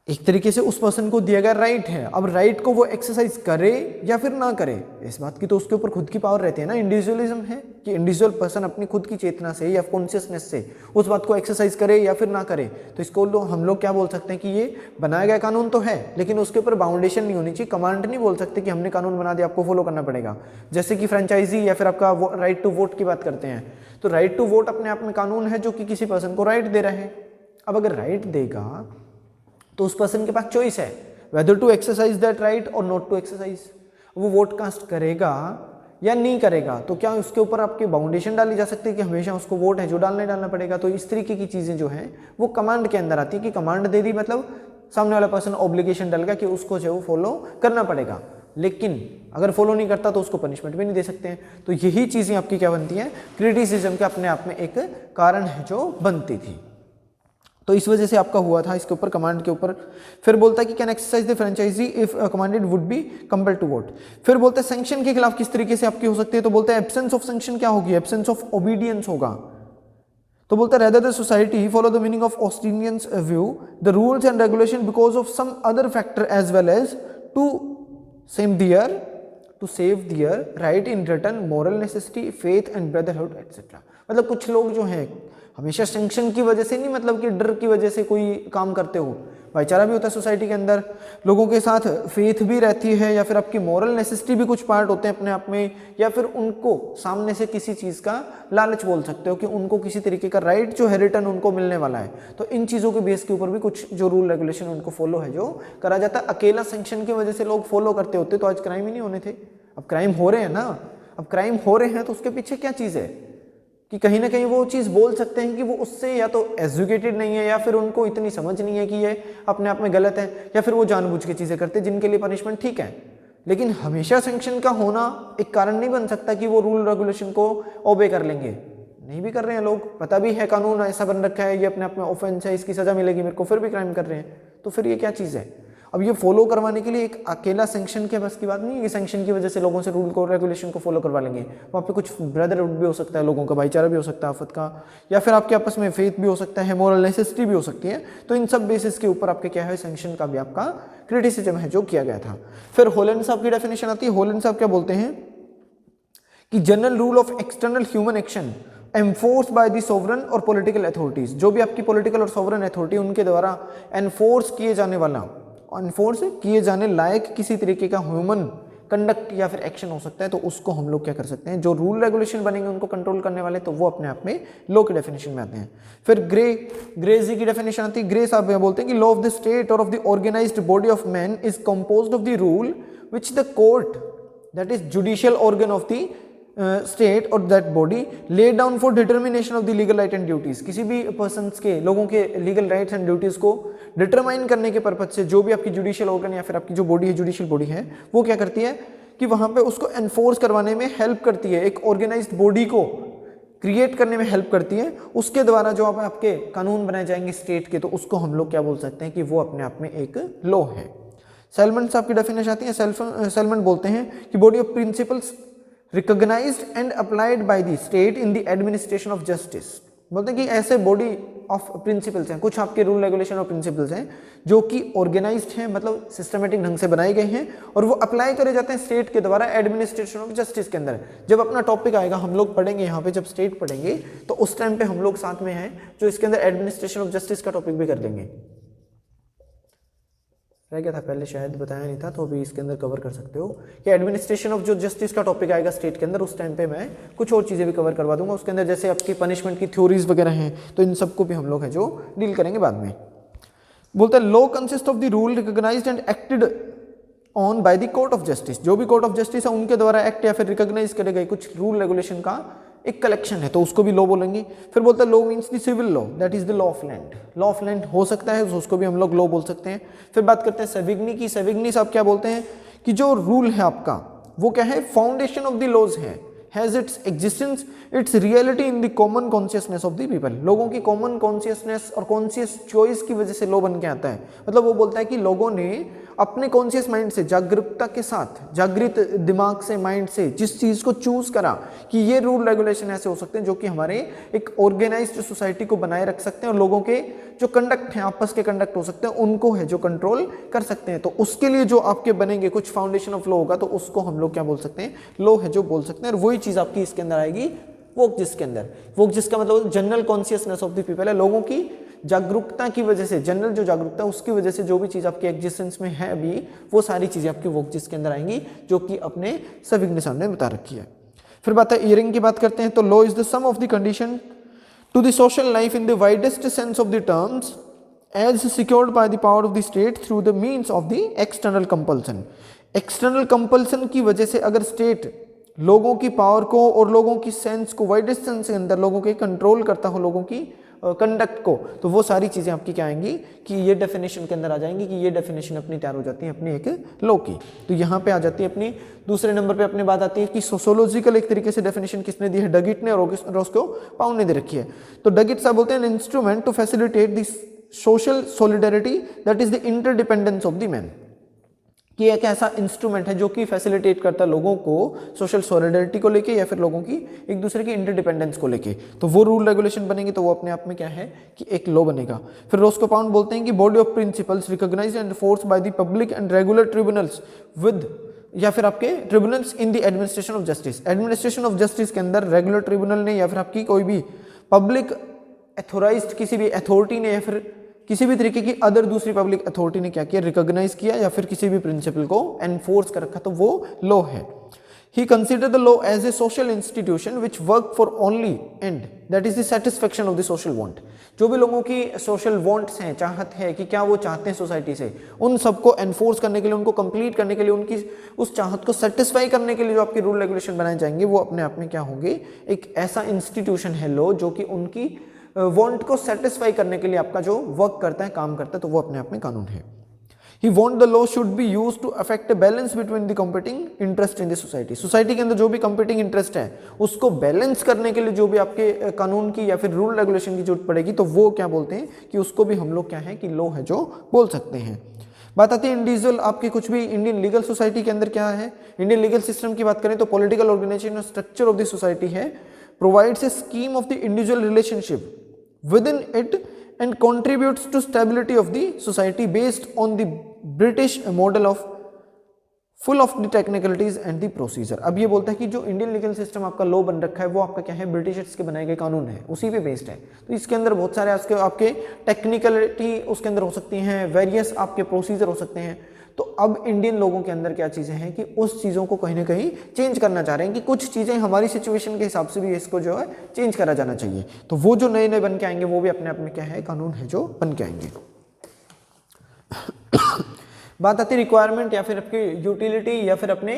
एक तरीके से उस पर्सन को दिया गया राइट है, अब राइट को वो एक्सरसाइज करे या फिर ना करे, इस बात की तो उसके ऊपर खुद की पावर रहती है ना। इंडिविजुअलिज्म है कि इंडिविजुअल पर्सन अपनी खुद की चेतना से या कॉन्शियसनेस से उस बात को एक्सरसाइज करे या फिर ना करे। तो इसको हम लोग क्या बोल सकते हैं कि ये बनाया गया कानून तो है, लेकिन उसके ऊपर बाउंडेशन नहीं होनी चाहिए। कमांड नहीं बोल सकते कि हमने कानून बना दिया, आपको फॉलो करना पड़ेगा। जैसे कि फ्रेंचाइजी या फिर आपका राइट टू वोट की बात करते हैं, तो राइट टू वोट अपने आप में कानून है जो कि किसी पर्सन को राइट दे रहा है। अब अगर राइट देगा तो उस पर्सन के पास चॉइस है whether to exercise that right और नॉट टू एक्सरसाइज। वो वोट कास्ट करेगा या नहीं करेगा, तो क्या उसके ऊपर आपकी बाउंडेशन डाली जा सकती है कि हमेशा उसको वोट है जो डालना पड़ेगा। तो इस तरीके की चीज़ें जो हैं वो कमांड के अंदर आती है कि कमांड दे दी मतलब सामने वाला पर्सन ऑब्लिगेशन डाल गया कि उसको जो फॉलो करना पड़ेगा, लेकिन अगर फॉलो नहीं करता तो उसको पनिशमेंट भी नहीं दे सकते हैं। तो यही चीज़ें आपकी क्या बनती हैं, क्रिटिसिज्म के अपने आप में एक कारण है जो बनती थी। तो इस वजह से आपका हुआ था इसके ऊपर, कमांड के ऊपर। फिर बोलता है कि can exercise the franchise if commanded would be compelled to vote. फिर बोलता है सैंक्शन के खिलाफ किस तरीके से आपकी हो सकती है, तो बोलता है एब्सेंस ऑफ सैंक्शन क्या होगी, एब्सेंस ऑफ ओबीडियंस होगा। तो बोलता है rather the society follow the meaning of Australians view the rules and regulation because of some other factor as well as to save their right in return moral necessity faith and brotherhood etcetera. मतलब कुछ लोग जो हैं हमेशा sanction की वजह से नहीं, मतलब कि डर की वजह से कोई काम करते हो, भाईचारा भी होता है सोसाइटी के अंदर, लोगों के साथ फेथ भी रहती है, या फिर आपकी मॉरल नेसेसिटी भी कुछ पार्ट होते हैं अपने आप में, या फिर उनको सामने से किसी चीज़ का लालच बोल सकते हो कि उनको किसी तरीके का राइट जो है रिटर्न उनको मिलने वाला है। तो इन चीज़ों के बेस के ऊपर भी कुछ जो रूल रेगुलेशन उनको फॉलो है जो करा जाता है। अकेला सैंक्शन की वजह से लोग फॉलो करते होते तो आज क्राइम ही नहीं होने थे। अब क्राइम हो रहे हैं ना, अब क्राइम हो रहे हैं तो उसके पीछे क्या चीज़ है कि कहीं ना कहीं वो चीज़ बोल सकते हैं कि वो उससे या तो एजुकेटेड नहीं है, या फिर उनको इतनी समझ नहीं है कि ये अपने आप में गलत है, या फिर वो जानबूझ के चीज़ें करते हैं जिनके लिए पनिशमेंट ठीक है। लेकिन हमेशा सैंक्शन का होना एक कारण नहीं बन सकता कि वो रूल रेगुलेशन को ओबे कर लेंगे। नहीं भी कर रहे हैं लोग, पता भी है कानून ऐसा बन रखा है, ये अपने आप में ऑफेंस है, इसकी सज़ा मिलेगी मेरे को, फिर भी क्राइम कर रहे हैं। तो फिर ये क्या चीज़ है। अब ये फॉलो करवाने के लिए एक अकेला सैंक्शन के बस की बात नहीं है कि सैंक्शन की वजह से लोगों से रूल को रेगुलेशन को फॉलो करवा लेंगे। वहाँ पे कुछ ब्रदरहुड भी हो सकता है, लोगों का भाईचारा भी हो सकता है आफत का, या फिर आपके आपस में फेथ भी हो सकता है, मॉरल नेसेसिटी भी हो सकती है। तो इन सब बेसिस के ऊपर आपके क्या है, सैंक्शन का भी आपका क्रिटिसिज्म है जो किया गया था। फिर होलैंड साहब की डेफिनेशन आती है। होलैंड साहब क्या बोलते हैं कि general rule of external human action enforce by the sovereign और पॉलिटिकल अथॉरिटीज, जो भी आपकी पॉलिटिकल और सोवरन अथॉरिटी उनके द्वारा एनफोर्स किए जाने वाला, एनफोर्स किए जाने लायक किसी तरीके का ह्यूमन कंडक्ट या फिर एक्शन हो सकता है, तो उसको हम लोग क्या कर सकते हैं, जो रूल रेगुलेशन बनेंगे उनको कंट्रोल करने वाले, तो वो अपने आप में लॉ की डेफिनेशन में आते हैं। फिर ग्रेजी की डेफिनेशन आती है। ग्रे साहब बोलते हैं कि लॉ ऑफ द स्टेट और of the organised body of man is composed of the rule which the court, that is judicial organ of the state और that body lay down for determination of the legal right and duties. किसी भी person के, लोगों के legal rights and duties को determine करने के purpose से जो भी आपकी जुडिशियल ऑर्गन या फिर आपकी जो बॉडी है, जुडिशियल बॉडी है, वो क्या करती है कि वहां पे उसको एनफोर्स करवाने में हेल्प करती है, एक ऑर्गेनाइज्ड बॉडी को क्रिएट करने में हेल्प करती है। उसके द्वारा जो आपके कानून बनाए जाएंगे स्टेट के, तो उसको हम लोग क्या बोल सकते हैं कि वो अपने आप में एक लॉ है। सेलमन साहब की डेफिनेशन आती है। सेलमन बोलते हैं कि body of principles recognised and applied by the state in the administration of justice. बोलते हैं कि ऐसे बॉडी ऑफ प्रिंसिपल्स हैं, कुछ आपके रूल रेगुलेशन और प्रिंसिपल्स हैं जो कि ऑर्गेनाइज्ड हैं, मतलब सिस्टमेटिक ढंग से बनाए गए हैं, और वो अप्लाई करे जाते हैं स्टेट के द्वारा एडमिनिस्ट्रेशन ऑफ जस्टिस के अंदर। जब अपना टॉपिक आएगा हम लोग पढ़ेंगे यहाँ पे, जब स्टेट पढ़ेंगे तो उस टाइम पे हम लोग साथ में हैं जो इसके अंदर एडमिनिस्ट्रेशन ऑफ जस्टिस का टॉपिक भी कर लेंगे। रह गया था पहले, शायद बताया नहीं था, तो अभी इसके अंदर कवर कर सकते हो कि एडमिनिस्ट्रेशन ऑफ जो जस्टिस का टॉपिक आएगा स्टेट के अंदर, उस टाइम पे मैं कुछ और चीज़ें भी कवर करवा दूंगा उसके अंदर, जैसे आपकी पनिशमेंट की थ्योरीज वगैरह हैं, तो इन सबको भी हम लोग है जो डील करेंगे बाद में। बोलते हैं law consist of the rule recognised and acted on by the court of justice. जो भी कोर्ट ऑफ जस्टिस है उनके द्वारा एक्ट या फिर रिकॉग्नाइज करे गए कुछ रूल रेगुलेशन का एक कलेक्शन है, तो उसको भी लॉ बोलेंगे। फिर बोलता है law means the civil law, that is the law of land. Law of land हो सकता है, तो उसको भी हम लोग लॉ बोल सकते हैं। फिर बात करते हैं सेविग्नी की। सेविग्नी साहब क्या बोलते हैं कि जो रूल है आपका वो क्या है, फाउंडेशन ऑफ द लॉज है, has its existence it's reality in the common consciousness of the people. लोगों की कॉमन कॉन्शियसनेस और कॉन्शियस चॉइस की वजह से लॉ बन के आता है। मतलब वो बोलता है कि लोगों ने अपने कॉन्शियस माइंड से, जागरूकता के साथ, जागृत दिमाग से, माइंड से जिस चीज़ को चूज करा कि ये रूल रेगुलेशन ऐसे हो सकते हैं जो कि हमारे एक ऑर्गेनाइज्ड सोसाइटी को बनाए रख सकते हैं और लोगों के जो कंडक्ट हैं, आपस के कंडक्ट हो सकते हैं, उनको है जो कंट्रोल कर सकते हैं। तो उसके लिए जो आपके बनेंगे कुछ फाउंडेशन ऑफ लॉ होगा, तो उसको हम लोग क्या बोल सकते हैं, लॉ है जो बोल सकते हैं। और वही चीज़ आपकी इसके अंदर आएगी वोक जिसके अंदर। वोक जिसका मतलब general consciousness of the people है, लोगों की जागरूकता की वजह से, जनरल जो जागरूकता है उसकी वजह से जो भी चीज़ आपकी एग्जिस्टेंस में है अभी, वो सारी चीज़ें आपकी वोक जिसके अंदर आएंगी, जो कि अपने सभी के सामने बता रखी है। फिर बात है ईयरिंग की बात करते हैं, तो law is the sum of the condition to the social life in the widest sense of the terms as secured by the power of the state through the means of the external compulsion. External compulsion की वजह से अगर state लोगों की power को और लोगों की सेंस को, वाइडेस्ट सेंस के अंदर लोगों के कंट्रोल करता हो, लोगों की कंडक्ट को, तो वो सारी चीज़ें आपकी क्या आएंगी कि ये डेफिनेशन के अंदर आ जाएंगी, कि ये डेफिनेशन अपनी तैयार हो जाती है अपनी एक लॉ की। तो यहाँ पे आ जाती है अपनी दूसरे नंबर पे अपनी बात आती है कि सोशोलॉजिकल एक तरीके से डेफिनेशन किसने दी है, डगिट ने, और रॉस्को पाउंड ने दे रखी है। तो डगिट साहब बोलते हैं instrument to facilitate this social solidarity that is the interdependence of the man, कि एक ऐसा इंस्ट्रूमेंट है जो कि फैसिलिटेट करता है लोगों को सोशल सॉलिडरिटी को लेके या फिर लोगों की एक दूसरे की इंटरडिपेंडेंस को लेके। तो वो रूल रेगुलेशन बनेंगे, तो वो अपने आप में क्या है कि एक लॉ बनेगा। फिर रॉस्को पाउंड बोलते हैं कि body of principles recognised and enforced by the public and regular tribunals with, या फिर आपके tribunals in the administration of justice. Administration of justice के अंदर रेगुलर ट्रिब्यूनल ने या फिर आपकी कोई भी पब्लिक अथोराइज्ड किसी भी अथॉरिटी ने या फिर किसी भी तरीके की अदर दूसरी पब्लिक अथॉरिटी ने क्या किया, रिकॉग्नाइज किया या फिर किसी भी प्रिंसिपल को एनफोर्स कर रखा, तो वो लॉ है। He consider the law as a social institution which work for only end that is the satisfaction of the social want. जो भी लोगों की सोशल वांट्स हैं, चाहत है कि क्या वो चाहते हैं सोसाइटी से, उन सबको एनफोर्स करने के लिए, उनको कंप्लीट करने के लिए, उनकी उस चाहत को सेटिस्फाई करने के लिए जो आपके रूल रेगुलेशन बनाए जाएंगे, वो अपने आप में क्या होंगे, एक ऐसा इंस्टीट्यूशन है लॉ जो कि उनकी वांट को सेटिस्फाई करने के लिए आपका जो वर्क करता है, काम करता है, तो वो अपने आप में कानून है। He want the law should be used to affect a balance between the competing interest in the society। Society के अंदर जो भी competing interest है उसको बैलेंस करने के लिए जो भी आपके कानून की या फिर रूल रेगुलेशन की जरूरत पड़ेगी, तो वो क्या बोलते हैं कि उसको भी हम लोग क्या है कि लॉ है जो बोल सकते हैं। बात आती है इंडिविजुअल आपके कुछ भी इंडियन लीगल सोसाइटी के अंदर क्या है, इंडियन लीगल सिस्टम की बात करें तो पॉलिटिकल ऑर्गेनाइजेशन और स्ट्रक्चर ऑफ द सोसाइटी है, provides a scheme of the individual relationship within it and contributes to stability of the society based on the British model of full of the technicalities and the procedure। अब ये बोलता है कि जो Indian legal system आपका law बन रखा है वो आपका क्या है, ब्रिटिशर्स के बनाए गए कानून है, उसी पे बेस्ड है। तो इसके अंदर बहुत सारे आपके टेक्निकलिटी उसके अंदर हो सकती हैं, वेरियस आपके प्रोसीजर हो सकते हैं। तो अब इंडियन लोगों के अंदर क्या चीज़ें हैं कि उस चीज़ों को कहीं ना कहीं चेंज करना चाह रहे हैं कि कुछ चीज़ें हमारी सिचुएशन के हिसाब से भी इसको जो है चेंज करा जाना चाहिए। तो वो जो नए नए बन के आएंगे वो भी अपने आप में क्या है, कानून है जो बन के आएंगे। बात आती है रिक्वायरमेंट या फिर आपकी यूटिलिटी या फिर अपने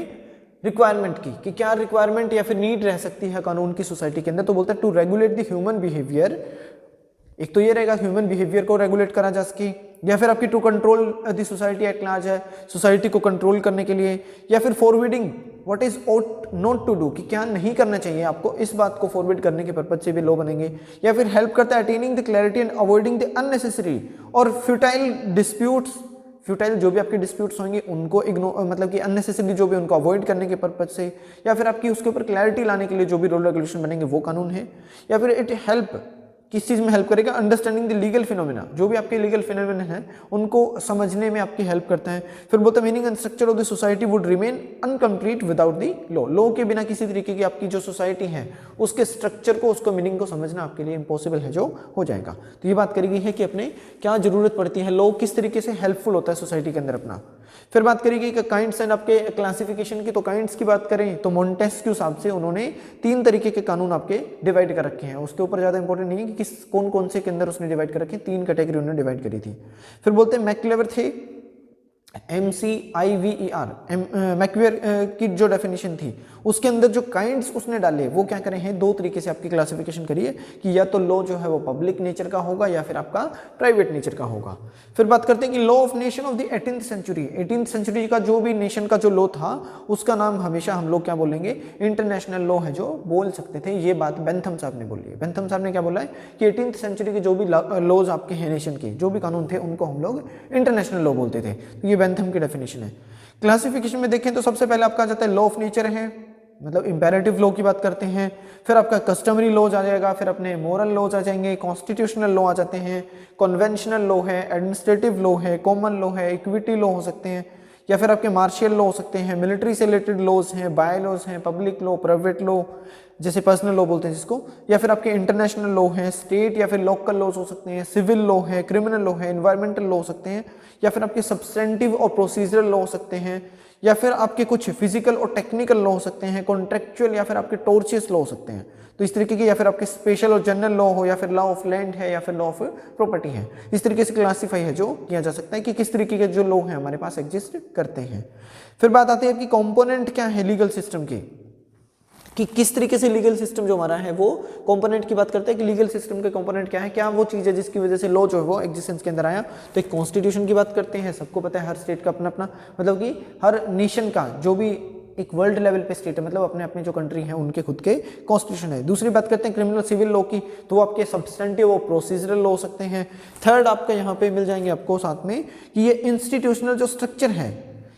रिक्वायरमेंट की, कि क्या रिक्वायरमेंट या फिर नीड रह सकती है कानून की सोसाइटी के अंदर। तो बोलता है to regulate the human behaviour, एक तो ये रहेगा ह्यूमन बिहेवियर को रेगुलेट करा जा सके, या फिर आपकी to control the society at large है, सोसाइटी को कंट्रोल करने के लिए, या फिर forwarding what is ought not to do, कि क्या नहीं करना चाहिए आपको, इस बात को फॉरवर्ड करने के पर्पज से भी लॉ बनेंगे। या फिर हेल्प करता है attaining the clarity and avoiding the unnecessary और फ्यूटाइल डिस्प्यूट्स, फ्यूटाइल जो भी आपके डिस्प्यूट्स होंगे उनको इग्नोर, मतलब कि अननेसेसरी जो भी उनको अवॉइड करने के पर्पज से, या फिर आपकी उसके ऊपर क्लैरिटी लाने के लिए जो भी रूल रेगुलेशन बनेंगे वो कानून है। या फिर इट हेल्प, किस चीज़ में हेल्प करेगा, अंडरस्टैंडिंग द लीगल फिनोमिना, जो भी आपके लीगल फिनोमिना है उनको समझने में आपकी हेल्प करता है। फिर बोलते meaning and structure of the society would remain incomplete without the law, law के बिना किसी तरीके की आपकी जो सोसाइटी है उसके स्ट्रक्चर को, उसको मीनिंग को समझना आपके लिए इम्पॉसिबल है जो हो जाएगा। तो ये बात करी गई है कि अपने क्या जरूरत पड़ती है, लॉ किस तरीके से हेल्पफुल होता है सोसाइटी के अंदर अपना। फिर बात करेगी कि काइंड्स एंड आपके क्लासिफिकेशन की, तो काइंड्स की बात करें तो मोंटेस्क्यू हिसाब से उन्होंने 3 तरीके के कानून आपके डिवाइड कर रखे हैं, उसके ऊपर ज़्यादा इंपॉर्टेंट नहीं है कि किस कौन कौन से के अंदर उसने डिवाइड कर रखे, 3 कैटेगरी उन्होंने डिवाइड करी थी। फिर बोलते हैं मैक्लेवर थे, MCIVER, मैक्वेयर की जो डेफिनेशन थी उसके अंदर जो काइंड्स उसने डाले वो क्या करे हैं, 2 तरीके से आपकी क्लासिफिकेशन करिए कि या तो लॉ जो है वो पब्लिक नेचर का होगा या फिर आपका प्राइवेट नेचर का होगा। फिर बात करते हैं कि law of nation of the 18th century, 18th century का जो भी नेशन का जो लॉ था उसका नाम हमेशा हम लोग क्या बोलेंगे, इंटरनेशनल लॉ है जो बोल सकते थे। ये बात बेंथम साहब ने बोली है। बेंथम साहब ने क्या बोला है कि 18th सेंचुरी के जो भी लॉज आपके हैं नेशन के, जो भी कानून थे उनको हम लोग इंटरनेशनल लॉ बोलते थे। तो ये बेंथम की डेफिनेशन है। क्लासिफिकेशन में देखें तो सबसे पहले आपका आ जाता है लॉ ऑफ नेचर है, मतलब इंपेरेटिव लॉ की बात करते हैं, फिर आपका कस्टमरी लॉज आ जाएगा, फिर अपने मोरल लॉज आ जाएंगे, कॉन्स्टिट्यूशनल लॉ आ जाते हैं, कन्वेंशनल लॉ है, एडमिनिस्ट्रेटिव लॉ है, कॉमन लॉ है, इक्विटी लॉ हो सकते हैं, या फिर आपके मार्शियल लॉ हो सकते हैं, मिलिट्री से रिलेटेड लॉज हैं, बाय लॉज हैं, पब्लिक लॉ, प्राइवेट लॉ जैसे पर्सनल लॉ बोलते हैं जिसको, या फिर आपके इंटरनेशनल लॉ हैं, स्टेट या फिर लोकल लॉज हो सकते हैं, सिविल लॉ है, क्रिमिनल लॉ है, इन्वायरमेंटल लॉ हो सकते हैं, या फिर आपके सब्सटेंटिव और प्रोसीजरल लॉ हो सकते हैं, या फिर आपके कुछ फिजिकल और टेक्निकल लॉ हो सकते हैं, कॉन्ट्रेक्चुअल या फिर आपके टॉर्चियस लॉ हो सकते हैं। तो इस तरीके के, या फिर आपके स्पेशल और जनरल लॉ हो, या फिर लॉ ऑफ लैंड है, या फिर लॉ ऑफ प्रॉपर्टी है। इस तरीके से क्लासीफाई है जो किया जा सकता है कि किस तरीके के जो लॉ हैं हमारे पास एग्जिस्ट करते हैं। फिर बात आती है कि कंपोनेंट क्या है लीगल सिस्टम की, कि किस तरीके से लीगल सिस्टम जो हमारा है वो कंपोनेंट की बात करते हैं कि लीगल सिस्टम के कंपोनेंट क्या है, क्या वो चीज़ है जिसकी वजह से लॉ जो है वो एग्जिस्टेंस के अंदर आया। तो एक कॉन्स्टिट्यूशन की बात करते हैं, सबको पता है हर स्टेट का अपना अपना, मतलब कि हर नेशन का जो भी एक वर्ल्ड लेवल पे स्टेट है, मतलब अपने अपने जो कंट्री है उनके खुद के कॉन्स्टिट्यूशन है। दूसरी बात करते हैं क्रिमिनल सिविल लॉ की, तो वो आपके सब्सटेंटिव और प्रोसीजरल लॉ हो सकते हैं। थर्ड आपका यहाँ पे मिल जाएंगे आपको साथ में कि ये इंस्टीट्यूशनल जो स्ट्रक्चर है,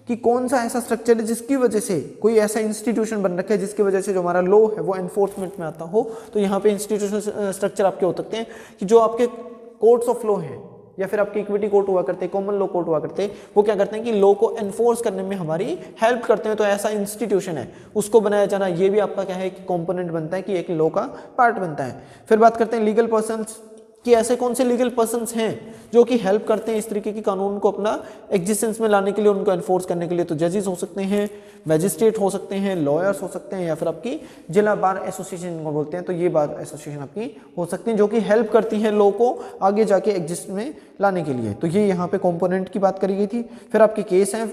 कि कौन सा ऐसा स्ट्रक्चर है जिसकी वजह से कोई ऐसा इंस्टीट्यूशन बन रखा है जिसकी वजह से जो हमारा लॉ है वो एनफोर्समेंट में आता हो। तो यहाँ पे इंस्टीट्यूशनल स्ट्रक्चर आपके हो सकते हैं कि जो आपके कोर्ट्स ऑफ लॉ हैं, या फिर आपके इक्विटी कोर्ट हुआ करते हैं, कॉमन लॉ कोर्ट हुआ करते हैं, वो क्या करते हैं कि लॉ को एनफोर्स करने में हमारी हेल्प करते हैं। तो ऐसा इंस्टीट्यूशन है, उसको बनाया जाना, ये भी आपका क्या है कि कंपोनेंट बनता है, कि एक लॉ का पार्ट बनता है। फिर बात करते हैं लीगल पर्सन्स, कि ऐसे कौन से लीगल पर्सन्स हैं जो कि हेल्प करते हैं इस तरीके की कानून को अपना एग्जिस्टेंस में लाने के लिए, उनको एनफोर्स करने के लिए। तो जजेस हो सकते हैं, मैजिस्ट्रेट हो सकते हैं, लॉयर्स हो सकते हैं, या फिर आपकी जिला बार एसोसिएशन को बोलते हैं, तो ये बार एसोसिएशन आपकी हो सकती है जो कि हेल्प करती है लॉ को आगे जाके एग्जिस्ट में लाने के लिए। तो ये यहाँ पे कॉम्पोनेंट की बात करी गई थी। फिर आपके केस हैं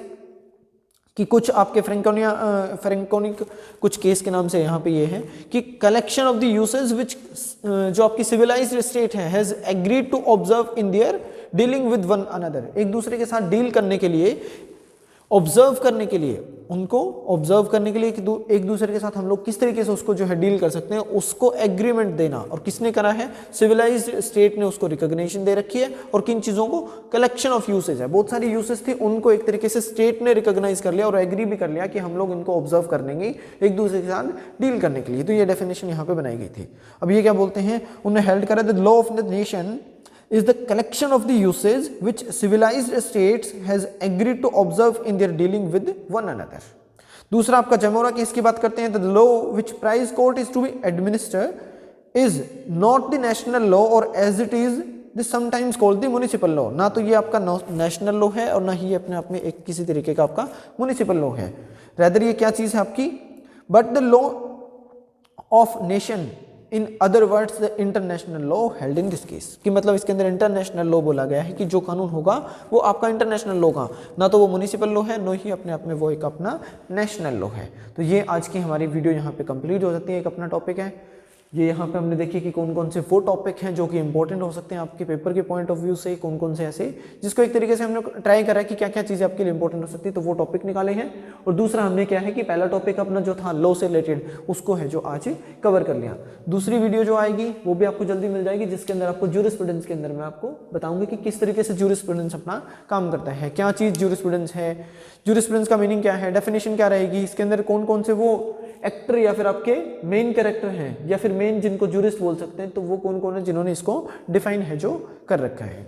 कि कुछ आपके फ्रेंकोनिक कुछ केस के नाम से यहाँ पे ये है कि collection of the usage which जो आपकी सिविलाइज्ड स्टेट है has agreed to observe in their dealing with one another, एक दूसरे के साथ डील करने के लिए, ऑब्जर्व करने के लिए, उनको ऑब्जर्व करने के लिए कि एक दूसरे के साथ हम लोग किस तरीके से उसको जो है डील कर सकते हैं, उसको एग्रीमेंट देना। और किसने करा है? सिविलाइज्ड स्टेट ने उसको रिकॉग्निशन दे रखी है। और किन चीज़ों को? कलेक्शन ऑफ यूसेज है, बहुत सारी यूसेज थी, उनको एक तरीके से स्टेट ने रिकॉग्नाइज कर लिया और एग्री भी कर लिया कि हम लोग इनको ऑब्जर्व कर लेंगे एक दूसरे के साथ डील करने के लिए। तो ये डेफिनेशन यहाँ पे बनाई गई थी। अब ये क्या बोलते हैं, उन्हें हेल्ड करा the law of the nation is the collection of the usage which civilized states has agreed to observe in their dealing with one another. दूसरा आपका जमोरा केस की बात करते हैं, the law which prize court is to be administered is not the national law or as it is this sometimes called the municipal law. ना तो ये आपका नेशनल लॉ है और ना ही अपने आप में एक किसी तरीके का आपका म्युनिसिपल लॉ है। रेदर ये क्या चीज़ है आपकी, but the law of nation, in other words the international law held in this case, कि मतलब इसके अंदर इंटरनेशनल लॉ बोला गया है कि जो कानून होगा वो आपका इंटरनेशनल लॉ का, ना तो वो म्युनिसिपल लॉ है, ना ही अपने आप में वो एक अपना नेशनल लॉ है। तो ये आज की हमारी वीडियो यहाँ पे कंप्लीट हो जाती है। एक अपना टॉपिक है ये, यहाँ पे हमने देखी कि कौन कौन से वो टॉपिक हैं जो कि इंपॉर्टेंट हो सकते हैं आपके पेपर के पॉइंट ऑफ व्यू से, कौन कौन से ऐसे जिसको एक तरीके से हमने ट्राई करा है कि क्या क्या चीज़ें आपके लिए इंपॉर्टेंट हो सकती है, तो वो टॉपिक निकाले हैं। और दूसरा हमने क्या है कि पहला टॉपिक अपना जो था लॉ से रिलेटेड उसको है जो आज कवर कर लिया। दूसरी वीडियो जो आएगी वो भी आपको जल्दी मिल जाएगी, जिसके अंदर आपको ज्यूरिस्प्रूडेंस के अंदर मैं आपको बताऊंगा कि किस तरीके से ज्यूरिस्प्रूडेंस अपना काम करता है, क्या चीज़ ज्यूरिस्प्रूडेंस है, ज्यूरिस्प्रूडेंस का मीनिंग क्या है, डेफिनेशन क्या रहेगी, इसके अंदर कौन कौन से वो एक्टर या फिर आपके मेन कैरेक्टर हैं या फिर मेन जिनको ज्यूरिस्ट बोल सकते हैं, तो वो कौन कौन है जिन्होंने इसको डिफाइन है जो कर रखा है।